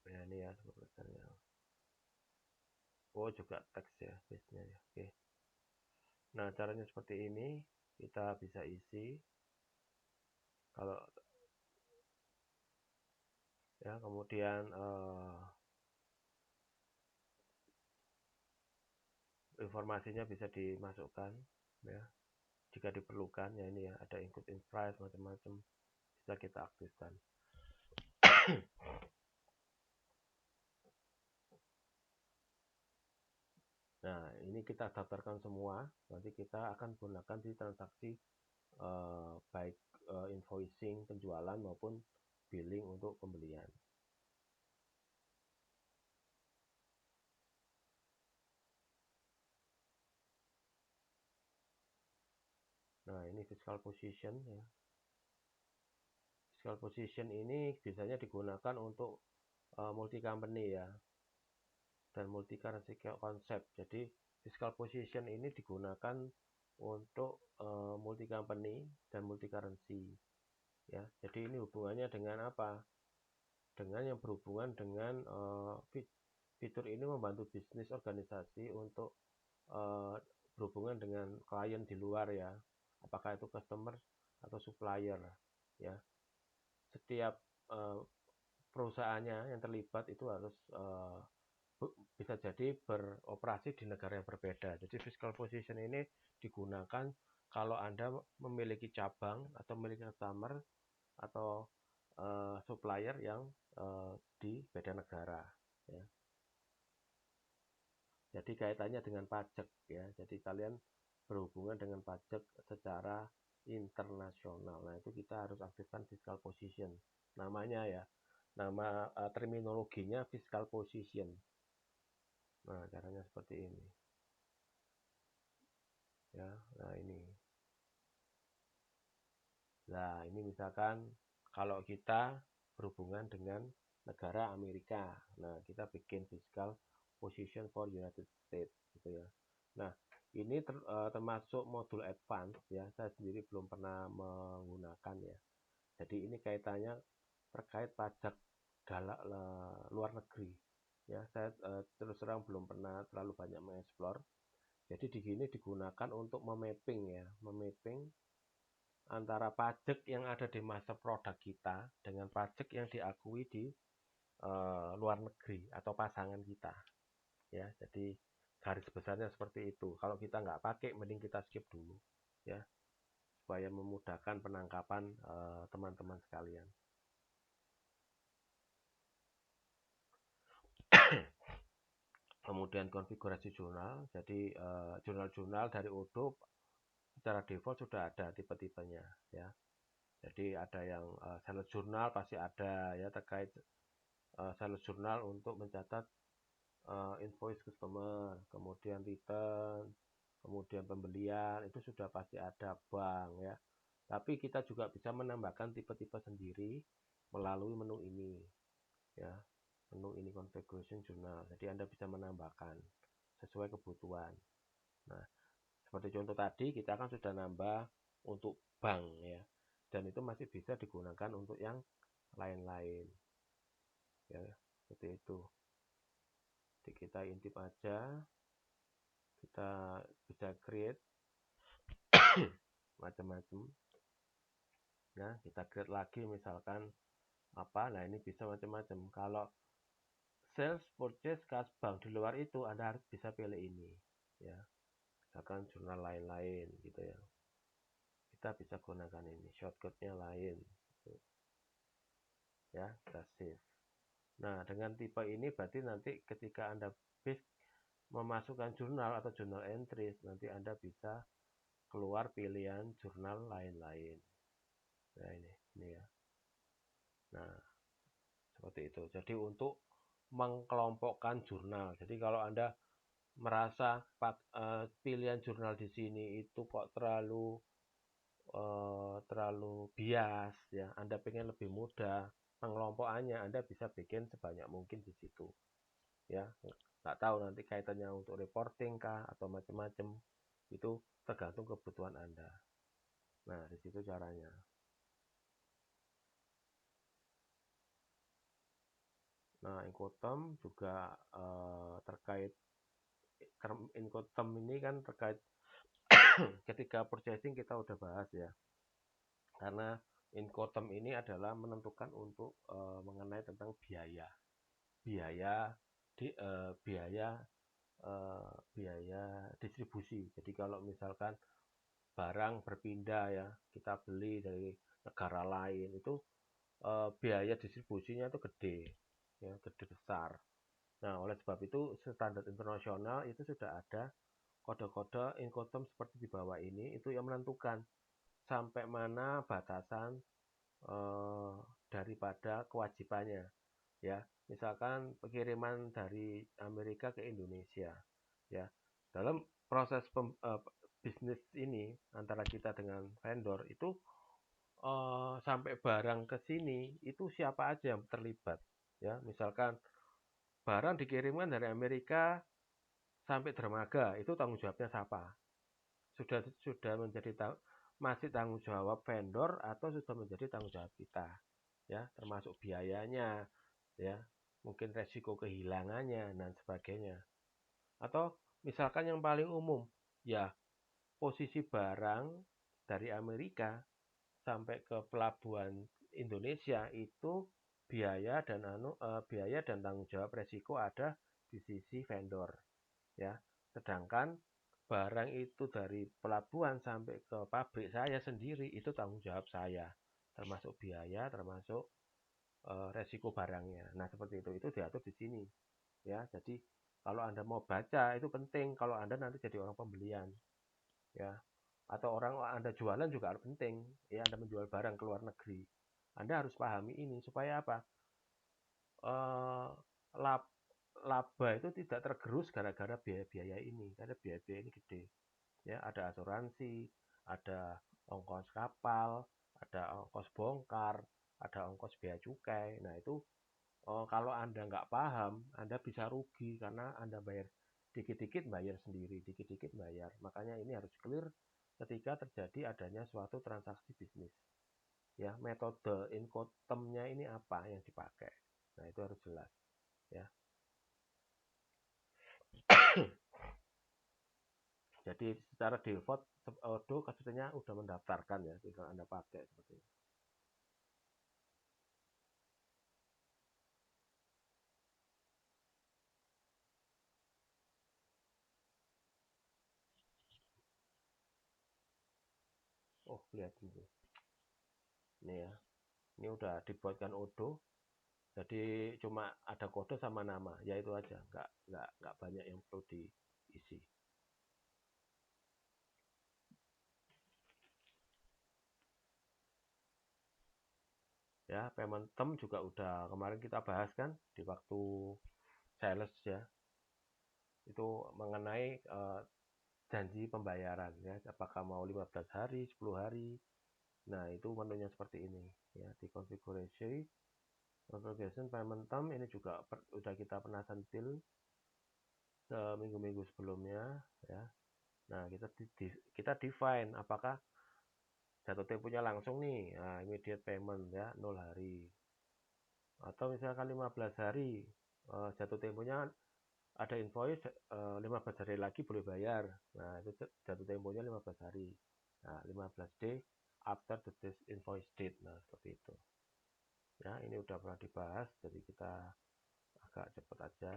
ya, ini ya 10% ya. Oh, juga teks ya base-nya ya. Oke. Nah, caranya seperti ini, kita bisa isi. Kalau ya, kemudian informasinya bisa dimasukkan ya jika diperlukan ya. Ini ya, ada include in price macam-macam bisa kita aktifkan. Nah, ini kita daftarkan semua, nanti kita akan gunakan di transaksi baik invoicing penjualan maupun billing untuk pembelian. Nah, ini fiscal position ya. Fiscal position ini biasanya digunakan untuk multi company ya, dan multi currency concept. Jadi fiscal position ini digunakan untuk multi company dan multi currency ya. Jadi ini hubungannya dengan apa? Dengan yang berhubungan dengan fitur ini membantu bisnis organisasi untuk berhubungan dengan klien di luar ya, apakah itu customer atau supplier ya. Setiap perusahaannya yang terlibat itu harus bisa jadi beroperasi di negara yang berbeda. Jadi fiscal position ini digunakan kalau Anda memiliki cabang atau memiliki customer atau supplier yang di beda negara ya. Jadi kaitannya dengan pajak ya. Jadi kalian berhubungan dengan pajak secara internasional. Nah, itu kita harus aktifkan fiscal position. Namanya ya. Nama terminologinya fiscal position. Nah, caranya seperti ini. Ya, nah ini. Nah, ini misalkan kalau kita berhubungan dengan negara Amerika. Nah, kita bikin fiscal position for United States gitu ya. Nah, ini termasuk modul advance ya. Saya sendiri belum pernah menggunakan ya. Jadi ini kaitannya terkait pajak luar negeri. Ya, saya terus terang belum pernah terlalu banyak mengeksplor. Jadi di sini digunakan untuk memapping ya, memapping antara pajak yang ada di masa produk kita dengan pajak yang diakui di luar negeri atau pasangan kita ya. Jadi garis besarnya seperti itu. Kalau kita nggak pakai mending kita skip dulu ya, supaya memudahkan penangkapan teman-teman sekalian. Kemudian konfigurasi jurnal. Jadi jurnal-jurnal dari Odoo secara default sudah ada tipe-tipenya ya. Jadi ada yang sales jurnal pasti ada ya, terkait sales jurnal untuk mencatat invoice customer, kemudian return, kemudian pembelian, itu sudah pasti ada bank ya. Tapi kita juga bisa menambahkan tipe-tipe sendiri melalui menu ini ya. Menu ini configuration journal. Jadi Anda bisa menambahkan sesuai kebutuhan. Nah, seperti contoh tadi kita kan sudah nambah untuk bank ya. Dan itu masih bisa digunakan untuk yang lain-lain. Ya, seperti itu. Jadi kita intip aja, kita bisa create macam-macam. Nah, kita create lagi misalkan apa? Nah, ini bisa macam-macam. Kalau sales, purchase, kas bank di luar itu Anda harus bisa pilih ini ya. Misalkan jurnal lain-lain gitu ya. Kita bisa gunakan ini, shortcutnya lain gitu. Ya, kita save. Nah, dengan tipe ini berarti nanti ketika Anda memasukkan jurnal atau journal entries, nanti Anda bisa keluar pilihan jurnal lain-lain. Nah, ini ya. Nah, seperti itu. Jadi untuk mengkelompokkan jurnal. Jadi kalau Anda merasa pilihan jurnal di sini itu kok terlalu bias ya, Anda pengen lebih mudah pengelompokannya, Anda bisa bikin sebanyak mungkin di situ ya. Nggak tahu nanti kaitannya untuk reporting kah atau macam-macam, itu tergantung kebutuhan Anda. Nah, di situ caranya. Nah, Incoterm juga terkait Incoterm ini kan terkait ketika purchasing kita udah bahas ya. Karena Incoterm ini adalah menentukan untuk mengenai tentang biaya biaya distribusi. Jadi kalau misalkan barang berpindah ya, kita beli dari negara lain itu biaya distribusinya itu gede, ya gede besar. Nah, oleh sebab itu standar internasional itu sudah ada kode-kode Incoterm seperti di bawah ini itu yang menentukan sampai mana batasan eh, daripada kewajibannya, ya. Misalkan pengiriman dari Amerika ke Indonesia, ya. Dalam proses bisnis ini antara kita dengan vendor itu sampai barang ke sini itu siapa aja yang terlibat, ya. Misalkan barang dikirimkan dari Amerika sampai dermaga, itu tanggung jawabnya siapa? Sudah menjadi masih tanggung jawab vendor atau sudah menjadi tanggung jawab kita, ya, termasuk biayanya, ya, mungkin resiko kehilangannya dan sebagainya. Atau misalkan yang paling umum, ya, posisi barang dari Amerika sampai ke pelabuhan Indonesia itu biaya dan tanggung jawab resiko ada di sisi vendor, ya. Sedangkan barang itu dari pelabuhan sampai ke pabrik saya sendiri itu tanggung jawab saya, termasuk biaya, termasuk resiko barangnya. Nah, seperti itu diatur di sini, ya. Jadi kalau Anda mau baca itu penting kalau Anda nanti jadi orang pembelian, ya. Atau orang Anda jualan juga penting, ya. Anda menjual barang ke luar negeri, Anda harus pahami ini supaya apa? Eh, lab, Laba itu tidak tergerus gara-gara biaya-biaya ini, karena biaya-biaya ini gede, ya. Ada asuransi, ada ongkos kapal, ada ongkos bongkar, ada ongkos bea cukai. Nah, itu kalau Anda nggak paham, Anda bisa rugi karena Anda bayar dikit-dikit, bayar sendiri, dikit-dikit bayar. Makanya ini harus clear ketika terjadi adanya suatu transaksi bisnis, ya. Metode Incoterm-nya ini apa yang dipakai, nah itu harus jelas, ya. Jadi secara default Odo katanya udah mendaftarkan, ya, tinggal Anda pakai seperti ini. Oh, lihat ini. Ini ya. Ini udah dibuatkan Odo. Jadi cuma ada kode sama nama, ya itu aja. Nggak banyak yang perlu diisi. Ya, payment term juga udah kemarin kita bahas kan di waktu sales, ya. Itu mengenai janji pembayaran, ya. Apakah mau 15 hari, 10 hari. Nah, itu menunya seperti ini, ya. Di configuration payment term ini juga udah kita pernah sentil seminggu-minggu sebelumnya, ya. Nah, kita define apakah jatuh temponya langsung nih, nah, immediate payment, ya, 0 hari. Atau misalkan 15 hari, jatuh temponya ada invoice 15 hari lagi boleh bayar. Nah, itu jatuh temponya 15 hari. Nah, 15 day after the invoice date. Nah, seperti itu. Ya, ini udah pernah dibahas, jadi kita agak cepat aja.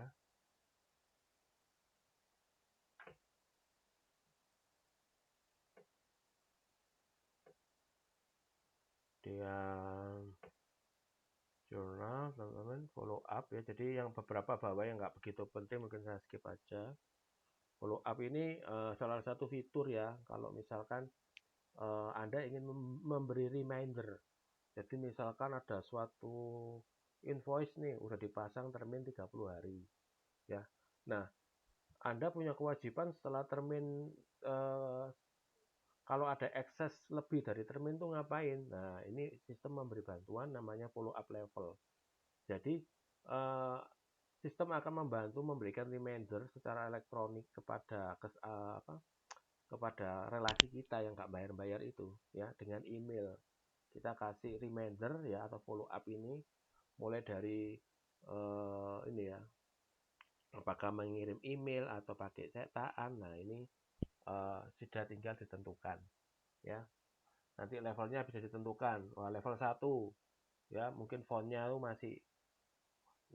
Dia jurnal, teman-teman, follow up, ya. Jadi yang beberapa bawah yang nggak begitu penting mungkin saya skip aja. Follow up ini salah satu fitur, ya, kalau misalkan Anda ingin memberi reminder. Jadi misalkan ada suatu invoice nih udah dipasang termin 30 hari, ya. Nah, Anda punya kewajiban setelah termin kalau ada excess lebih dari termin tuh ngapain? Nah, ini sistem memberi bantuan namanya follow up level. Jadi sistem akan membantu memberikan reminder secara elektronik kepada relasi kita yang nggak bayar-bayar itu, ya, dengan email. Kita kasih reminder, ya, atau follow up ini mulai dari ini, ya, apakah mengirim email atau pakai cetakan. Nah, ini sudah tinggal ditentukan, ya. Nanti levelnya bisa ditentukan. Wah, level 1, ya, mungkin fontnya itu masih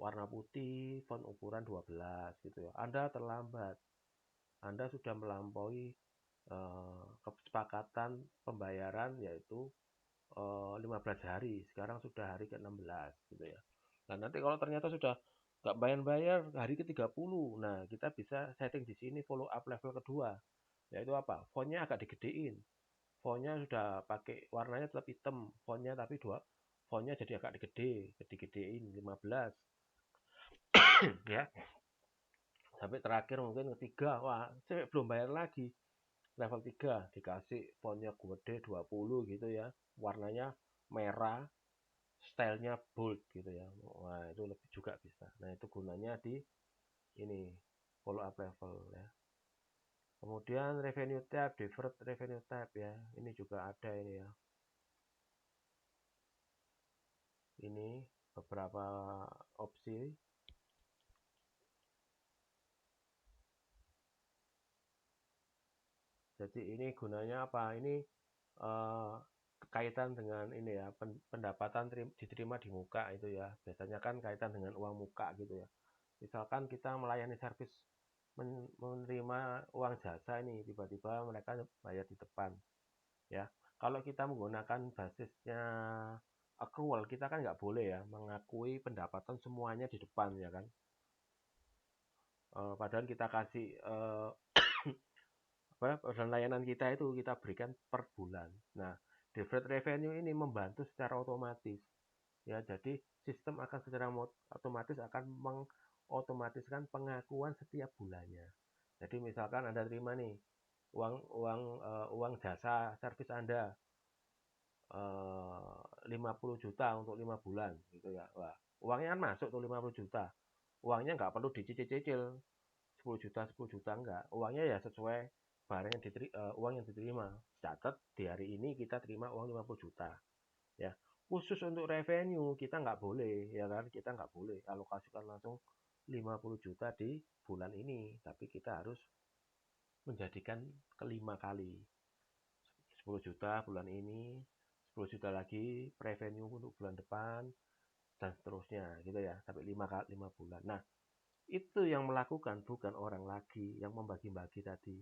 warna putih, font ukuran 12 gitu ya. Anda terlambat. Anda sudah melampaui kesepakatan pembayaran yaitu 15 hari. Sekarang sudah hari ke-16 gitu ya. Nah, nanti kalau ternyata sudah nggak bayar-bayar hari ke-30, nah kita bisa setting di sini follow up level kedua. Yaitu apa? Fontnya agak digedein. Fontnya sudah pakai warnanya tetap hitam, fontnya tapi fontnya jadi agak digedein 15 ya. Sampai terakhir mungkin ketiga, wah, cewek belum bayar lagi. Level 3 dikasih fontnya gede 20 gitu ya. Warnanya merah, stylenya bold gitu ya. Wah, itu lebih juga bisa. Nah, itu gunanya di ini follow up level ya. Kemudian revenue tab, deferred revenue tab ya. Ini juga ada ini ya. Ini beberapa opsi. Jadi ini gunanya apa? Ini kaitan dengan ini ya, pendapatan diterima di muka itu ya. Biasanya kan kaitan dengan uang muka gitu ya. Misalkan kita melayani servis menerima uang jasa ini, tiba-tiba mereka bayar di depan ya. Kalau kita menggunakan basisnya accrual, kita kan nggak boleh ya mengakui pendapatan semuanya di depan ya kan. Padahal kita kasih dan layanan kita itu kita berikan per bulan. Nah, deferred revenue ini membantu secara otomatis. Ya, jadi sistem akan secara otomatis akan mengotomatiskan pengakuan setiap bulannya. Jadi misalkan Anda terima nih uang jasa servis Anda 50 juta untuk 5 bulan gitu ya. Wah, uangnya kan masuk tuh 50 juta. Uangnya nggak perlu dicicil-cicil 10 juta enggak. Uangnya ya sesuai barang yang uang yang diterima. Catat di hari ini kita terima uang 50 juta. Ya, khusus untuk revenue kita nggak boleh ya kan, kita nggak boleh alokasikan langsung 50 juta di bulan ini, tapi kita harus menjadikan kelima kali 10 juta bulan ini, 10 juta lagi revenue untuk bulan depan dan seterusnya gitu ya, sampai 5 bulan. Nah, itu yang melakukan bukan orang lagi yang membagi-bagi tadi,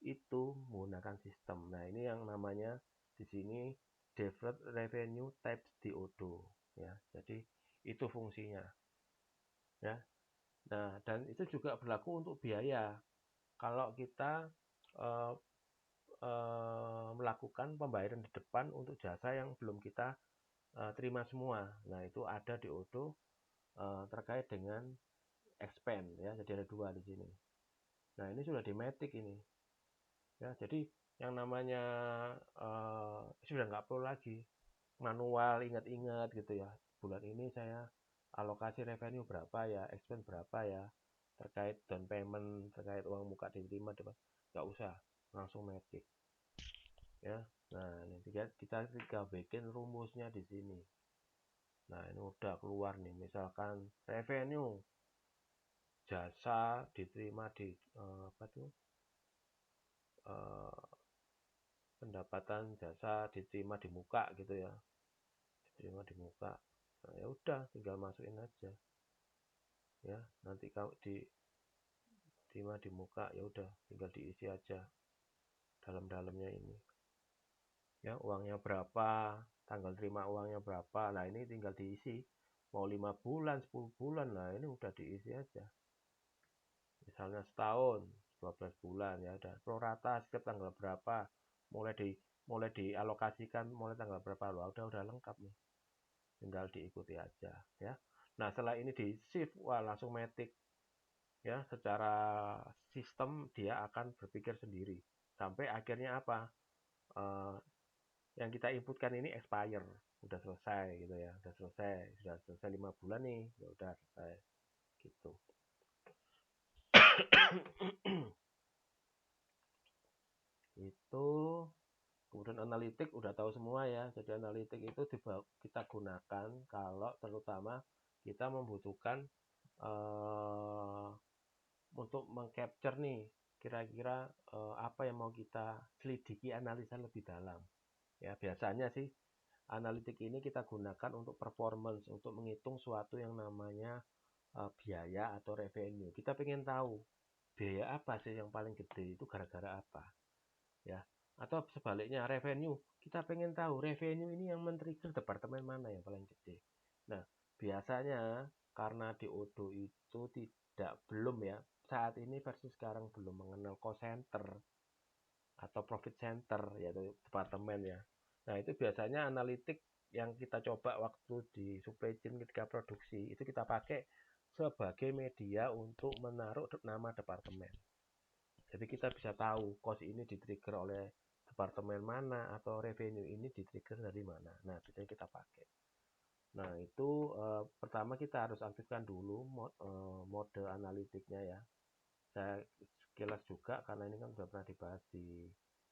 itu menggunakan sistem. Nah, ini yang namanya di sini deferred revenue types DODO ya. Jadi itu fungsinya ya. Nah, dan itu juga berlaku untuk biaya. Kalau kita eh, melakukan pembayaran di depan untuk jasa yang belum kita terima semua. Nah, itu ada DODO terkait dengan expand ya. Jadi ada dua di sini. Nah, ini sudah di Matic ini. Ya, jadi yang namanya sudah nggak perlu lagi manual ingat-ingat gitu ya. Bulan ini saya alokasi revenue berapa ya, expense berapa ya, terkait down payment, terkait uang muka diterima, nggak usah, langsung Matic ya. Nah, ini kita bikin rumusnya di sini. Nah, ini udah keluar nih, misalkan revenue jasa diterima di apa tuh pendapatan jasa diterima di muka gitu ya, diterima di muka. Nah, ya udah tinggal masukin aja ya, nanti kalau diterima di muka ya udah tinggal diisi aja dalam-dalamnya ini ya, uangnya berapa, tanggal terima uangnya berapa. Nah, ini tinggal diisi mau 5 bulan 10 bulan, nah ini udah diisi aja, misalnya setahun 12 bulan ya udah prorata setiap tanggal berapa, mulai dialokasikan mulai tanggal berapa, loh udah lengkap nih, tinggal diikuti aja ya. Nah, setelah ini di shift, wah langsung Matic ya, secara sistem dia akan berpikir sendiri sampai akhirnya apa, eh, yang kita inputkan ini expire, udah selesai gitu ya, sudah selesai 5 bulan nih, ya udah selesai gitu. Itu kemudian analitik udah tahu semua ya. Jadi analitik itu kita gunakan kalau terutama kita membutuhkan untuk mengcapture nih kira-kira apa yang mau kita selidiki, analisa lebih dalam. Ya, biasanya sih analitik ini kita gunakan untuk performance, untuk menghitung suatu yang namanya biaya atau revenue. Kita pengen tahu biaya apa sih yang paling gede, itu gara-gara apa, ya. Atau sebaliknya revenue, kita pengen tahu revenue ini yang men-trigger departemen mana yang paling gede. Nah, biasanya karena di Odoo itu belum ya, saat ini versi sekarang belum mengenal cost center atau profit center, yaitu departemen ya. Nah, itu biasanya analitik yang kita coba waktu di supply chain ketika produksi, itu kita pakai sebagai media untuk menaruh nama departemen. Jadi kita bisa tahu cost ini di-trigger oleh departemen mana atau revenue ini di-trigger dari mana. Nah, itu yang kita pakai. Nah, itu pertama kita harus aktifkan dulu mode analitiknya ya. Saya sekilas juga karena ini kan sudah pernah dibahas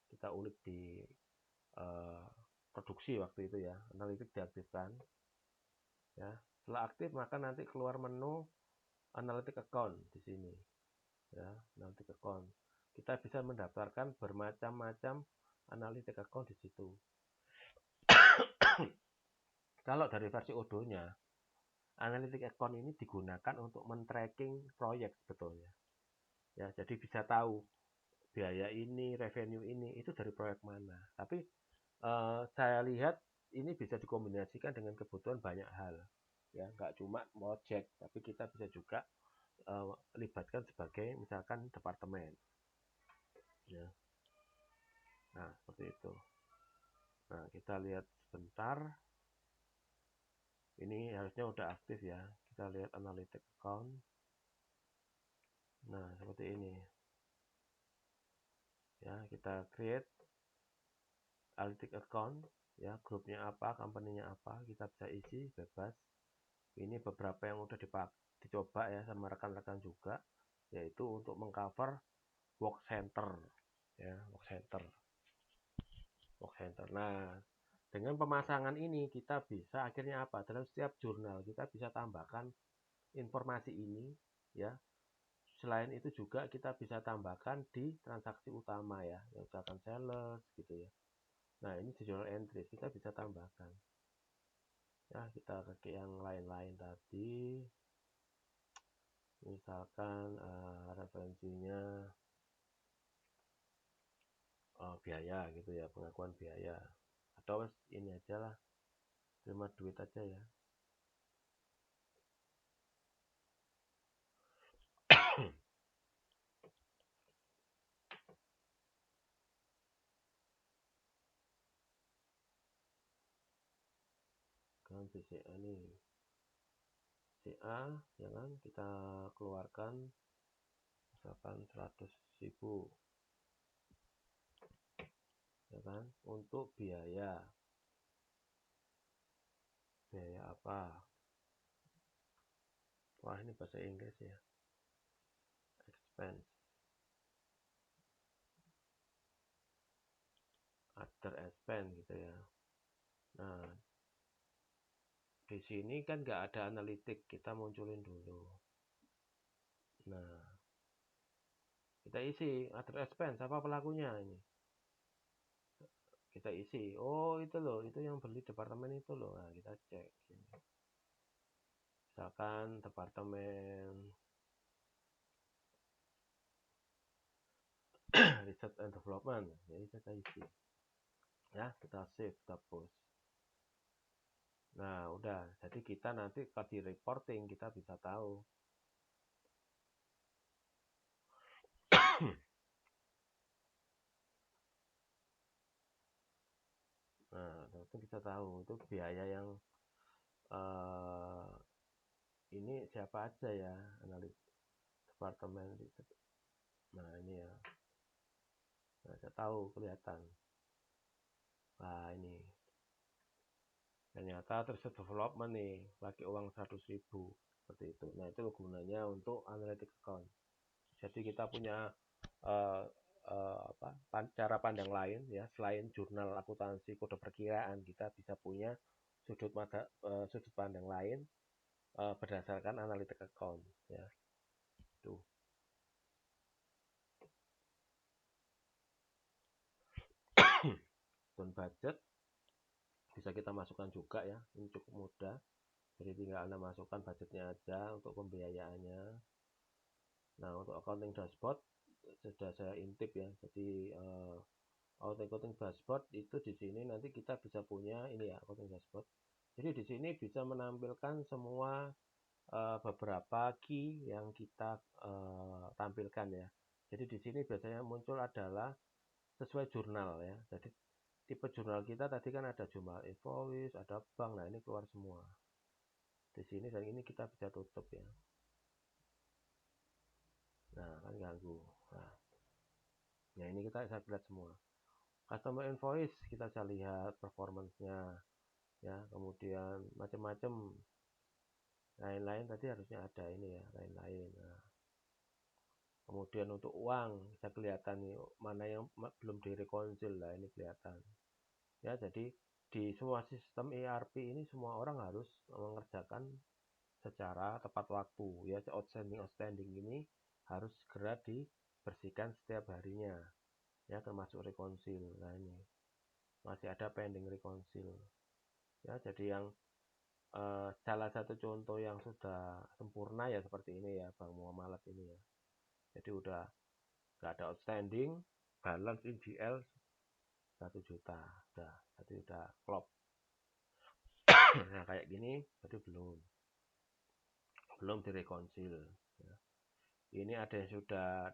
kita ulik di produksi waktu itu ya. Analitik diaktifkan ya. Setelah aktif maka nanti keluar menu analytic account di sini ya, analytic account. Kita bisa mendaftarkan bermacam-macam analytic account di situ. Kalau dari versi Odoo-nya, analytic account ini digunakan untuk men-tracking proyek sebetulnya. Ya, jadi bisa tahu biaya ini, revenue ini itu dari proyek mana. Tapi saya lihat ini bisa dikombinasikan dengan kebutuhan banyak hal. Ya, nggak cuma project, tapi kita bisa juga libatkan sebagai misalkan departemen. Ya. Nah, seperti itu. Nah, kita lihat sebentar. Ini harusnya udah aktif ya. Kita lihat analytic account. Nah, seperti ini. Ya, kita create analytic account. Ya, grupnya apa, company-nya apa, kita bisa isi bebas. Ini beberapa yang udah dicoba ya sama rekan-rekan juga, yaitu untuk mengcover work center. Ya, work center. Nah, dengan pemasangan ini kita bisa akhirnya apa? Dalam setiap jurnal kita bisa tambahkan informasi ini ya. Selain itu juga kita bisa tambahkan di transaksi utama ya, yang misalkan sales gitu ya. Nah, ini di journal entry kita bisa tambahkan. Ya, kita ke yang lain-lain tadi. Misalkan referensinya biaya gitu ya, pengakuan biaya. Atau ini aja lah, terima duit aja ya. Kan BCA nih, CA ya kan, kita keluarkan misalkan 100.000 ya kan, untuk biaya apa, wah ini bahasa Inggris ya, expense, other expense gitu ya. Nah, di sini kan nggak ada analitik, kita munculin dulu. Nah, kita isi other expense, apa pelakunya ini, kita isi, oh itu loh, itu yang beli departemen itu loh. Nah, kita cek sini. Misalkan departemen research and development, jadi kita isi ya, kita save, kita post. Nah, udah, jadi kita nanti kalau di reporting kita bisa tahu. Nah, itu bisa tahu itu biaya yang ini siapa aja ya, analis departemen riset. Nah, ini ya. Nah, saya tahu kelihatan. Nah, ini ternyata terus development nih pakai uang 100.000 seperti itu. Nah, itu gunanya untuk analytic account. Jadi kita punya cara pandang lain ya, selain jurnal akuntansi kode perkiraan, kita bisa punya sudut pandang lain berdasarkan analytic account ya. Tuh. Dan budget bisa kita masukkan juga ya, ini cukup mudah. Jadi tinggal Anda masukkan budgetnya aja untuk pembiayaannya. Nah, untuk accounting dashboard sudah saya intip ya. Jadi accounting dashboard itu di sini nanti kita bisa punya ini ya, accounting dashboard. Jadi di sini bisa menampilkan semua beberapa key yang kita tampilkan ya. Jadi di sini biasanya muncul adalah sesuai jurnal ya. Jadi tipe jurnal kita tadi kan ada jurnal invoice, ada bank. Nah, ini keluar semua. Di sini dan ini kita bisa tutup ya. Nah, kan ganggu. Nah, ini kita bisa lihat semua. Customer invoice kita bisa lihat performance-nya ya, kemudian macam-macam lain-lain tadi harusnya ada ini ya, lain-lain. Nah, kemudian untuk uang bisa kelihatan nih mana yang belum direkonsil lah, ini kelihatan ya. Jadi di semua sistem ERP ini semua orang harus mengerjakan secara tepat waktu ya. Outstanding ini harus segera dibersihkan setiap harinya ya, termasuk rekonsil. Nah, ini masih ada pending rekonsil ya. Jadi yang salah satu contoh yang sudah sempurna ya seperti ini ya, Bank Muamalat ini ya. Jadi udah nggak ada outstanding, balance in GL 1 juta, udah klop. Nah, kayak gini jadi belum direkonsil ya. Ini ada yang sudah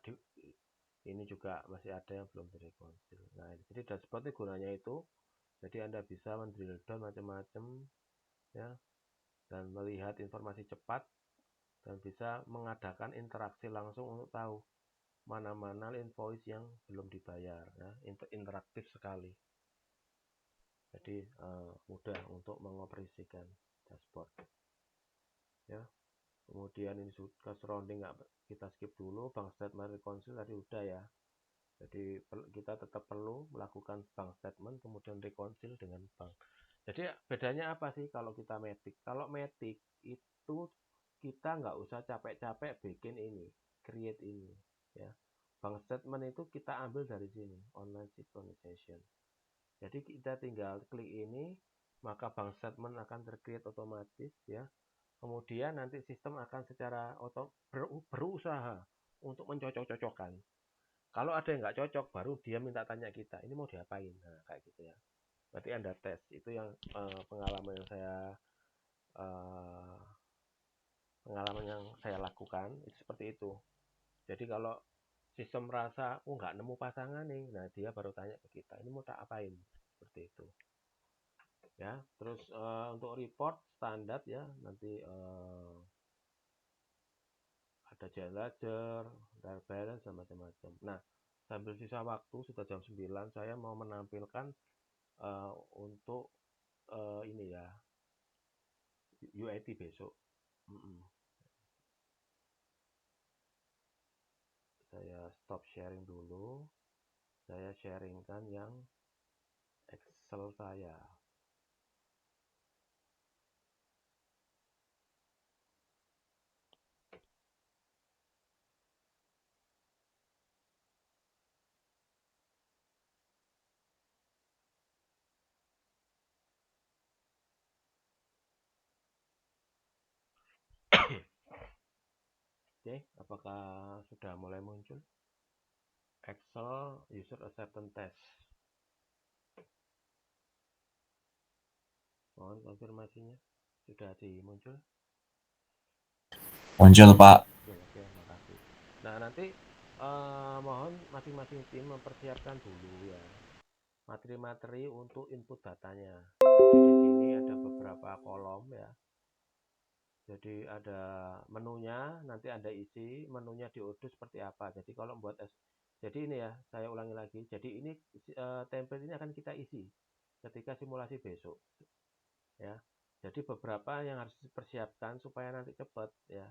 ini juga masih ada yang belum direkonsil. Nah, jadi dashboard itu gunanya itu jadi Anda bisa mendrill down macam-macam ya, dan melihat informasi cepat dan bisa mengadakan interaksi langsung untuk tahu mana-mana invoice yang belum dibayar ya. Interaktif sekali. Jadi mudah untuk mengoperasikan dashboard ya. Kemudian ini sudah surrounding, nggak kita skip dulu. Bank statement reconcile tadi udah ya. Jadi kita tetap perlu melakukan bank statement kemudian reconcile dengan bank. Jadi bedanya apa sih kalau kita matic? Kalau matic itu kita nggak usah capek-capek bikin ini, create ini ya. Bank statement itu kita ambil dari sini, online synchronization. Jadi kita tinggal klik ini, maka bank statement akan tercreate otomatis ya. Kemudian nanti sistem akan secara berusaha untuk mencocok-cocokkan. Kalau ada yang nggak cocok, baru dia minta tanya kita, ini mau diapain? Nah, kayak gitu ya. Berarti Anda tes. Itu yang pengalaman yang saya lakukan itu seperti itu. Jadi kalau sistem merasa nggak nemu pasangan nih, nah dia baru tanya ke kita, ini mau tak apain? Seperti itu. Ya, terus untuk report standar ya, nanti ada general ledger, trial balance dan macam-macam. Nah, sambil sisa waktu sudah jam 9, saya mau menampilkan untuk ini ya, UAT besok. Saya stop sharing dulu. Saya sharingkan yang Excel saya. Oke, apakah sudah mulai muncul? Excel User Acceptance Test. Mohon konfirmasinya. Sudah muncul? Muncul, Pak. Oke, makasih. Nah, nanti mohon masing-masing tim mempersiapkan dulu ya materi-materi untuk input datanya. Jadi di sini ada beberapa kolom ya. Jadi ada menunya, nanti Anda isi menunya diurut seperti apa. Jadi kalau buat jadi ini ya, saya ulangi lagi. Jadi ini template ini akan kita isi ketika simulasi besok ya. Jadi beberapa yang harus dipersiapkan supaya nanti cepat ya.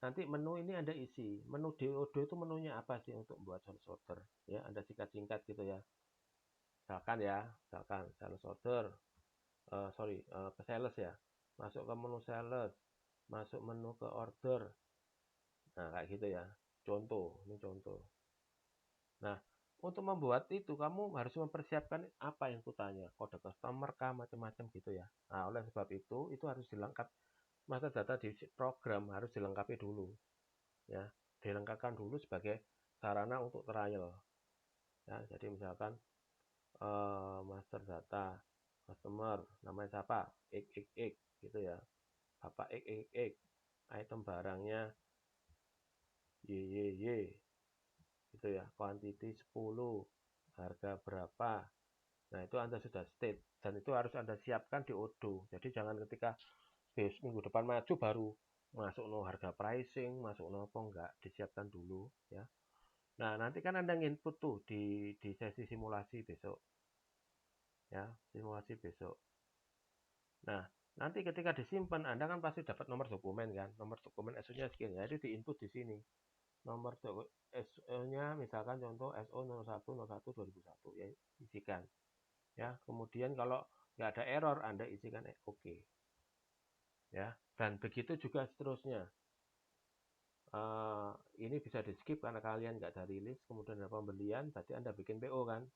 Nanti menu ini Anda isi. Menu DOD itu menunya apa sih untuk membuat sales order ya. Anda singkat-singkat gitu ya. Misalkan sales order ke sales ya. Masuk ke menu sales, masuk menu ke order. Nah, kayak gitu ya. Contoh, ini contoh. Nah, untuk membuat itu kamu harus mempersiapkan apa yang kutanya, kode customer kah, macam-macam gitu ya. Nah, oleh sebab itu harus dilengkap master data di program harus dilengkapi dulu ya, dilengkapkan dulu sebagai sarana untuk trial ya. Jadi misalkan master data customer namanya siapa, XXX gitu ya, bapak XXX, item barangnya YYY gitu ya, quantity 10, harga berapa. Nah, itu Anda sudah state dan itu harus Anda siapkan di Odoo. Jadi jangan ketika minggu depan maju baru masuk no harga pricing, masuk no apa, enggak, disiapkan dulu ya. Nah, nanti kan Anda input tuh di sesi simulasi besok ya, simulasi besok. Nah, nanti ketika disimpan Anda kan pasti dapat nomor dokumen kan, nomor dokumen SO-nya sekian. Jadi di input di sini. Nomor SO-nya misalkan contoh SO 01/01/2001 ya, isikan. Ya, kemudian kalau nggak ada error Anda isikan oke. Ya, dan begitu juga seterusnya. Ini bisa di skip karena kalian nggak ada rilis, kemudian ada pembelian, berarti Anda bikin PO kan.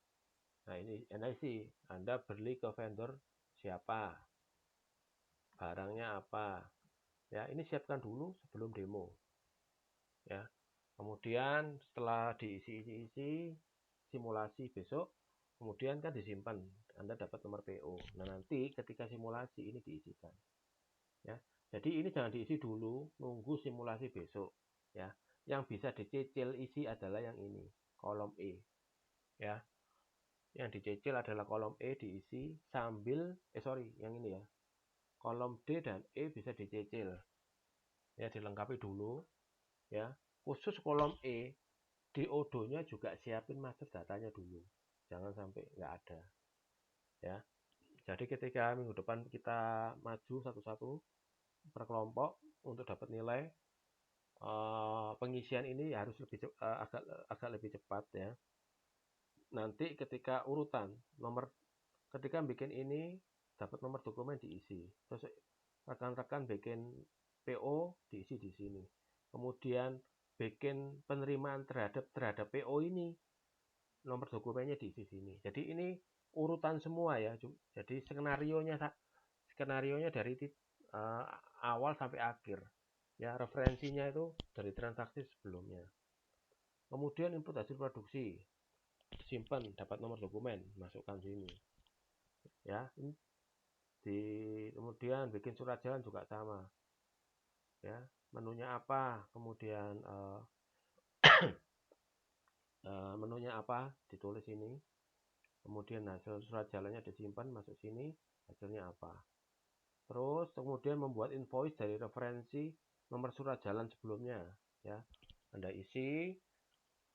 Nah, ini NIC, Anda beli ke vendor siapa, barangnya apa. Ya, ini siapkan dulu sebelum demo. Ya, kemudian setelah diisi simulasi besok, kemudian kan disimpan, Anda dapat nomor PO. Nah, nanti ketika simulasi ini diisikan. Ya, jadi ini jangan diisi dulu, nunggu simulasi besok. Ya, yang bisa dicicil isi adalah yang ini, kolom E. Ya, yang dicicil adalah kolom E diisi sambil, yang ini ya, kolom D dan E bisa dicicil. Ya, dilengkapi dulu. Ya, khusus kolom E, di Odoo-nya juga siapin master datanya dulu. Jangan sampai nggak ada. Ya, jadi ketika minggu depan kita maju satu-satu per kelompok untuk dapat nilai, pengisian ini harus agak lebih cepat ya. Nanti ketika urutan nomor, ketika bikin ini dapat nomor dokumen diisi, terus rekan-rekan bikin PO diisi di sini, kemudian bikin penerimaan terhadap PO ini, nomor dokumennya diisi sini. Jadi ini urutan semua ya. Jadi skenarionya dari awal sampai akhir ya, referensinya itu dari transaksi sebelumnya. Kemudian input hasil produksi, simpan, dapat nomor dokumen, masukkan sini ya. Kemudian bikin surat jalan juga sama ya, menunya apa, kemudian menunya apa ditulis ini, kemudian hasil surat jalannya disimpan, masuk sini, hasilnya apa. Terus kemudian membuat invoice dari referensi nomor surat jalan sebelumnya ya, Anda isi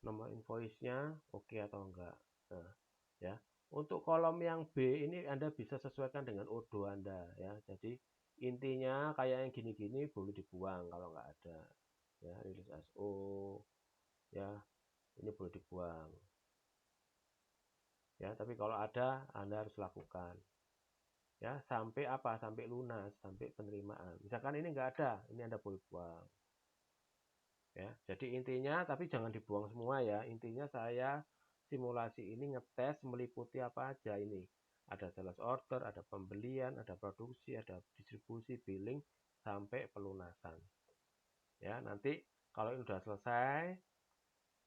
nomor invoice-nya oke atau enggak. Nah, ya. Untuk kolom yang B ini Anda bisa sesuaikan dengan Odoo Anda ya. Jadi intinya kayak yang gini-gini boleh dibuang kalau nggak ada. Ya, rilis SO ya, ini boleh dibuang. Ya, tapi kalau ada Anda harus lakukan. Ya, sampai apa? Sampai lunas, sampai penerimaan. Misalkan ini nggak ada, ini Anda boleh buang. Ya, jadi intinya tapi jangan dibuang semua ya. Intinya saya simulasi ini ngetes meliputi apa aja ini. Ada sales order, ada pembelian, ada produksi, ada distribusi, billing, sampai pelunasan. Ya, nanti kalau ini sudah selesai,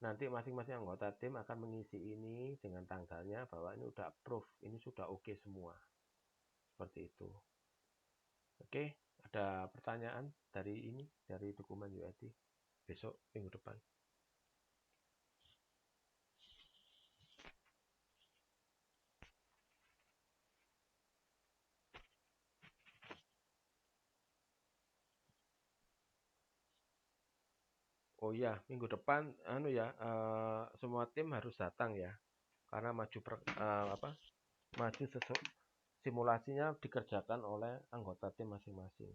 nanti masing-masing anggota tim akan mengisi ini dengan tanggalnya bahwa ini sudah approve, ini sudah oke semua. Seperti itu. Oke, ada pertanyaan dari ini, dari dokumen UID besok minggu depan. Oh iya, minggu depan semua tim harus datang ya. Karena maju simulasinya dikerjakan oleh anggota tim masing-masing.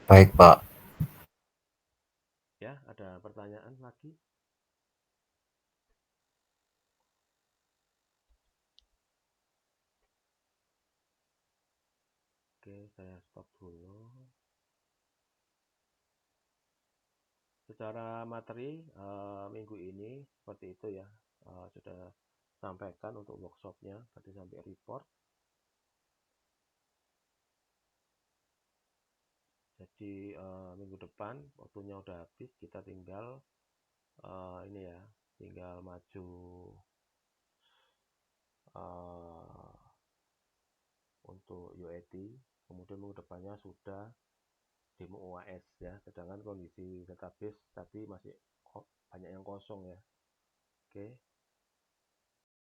Baik, Pak. Ya, ada pertanyaan lagi? Oke, saya stop dulu. secara materi minggu ini seperti itu ya, sudah sampaikan untuk workshopnya, berarti sampai report. Jadi minggu depan waktunya udah habis, kita tinggal ini ya, tinggal maju untuk UAT, kemudian minggu depannya sudah demo UAS ya, sedangkan kondisi database tadi masih banyak yang kosong ya. Oke.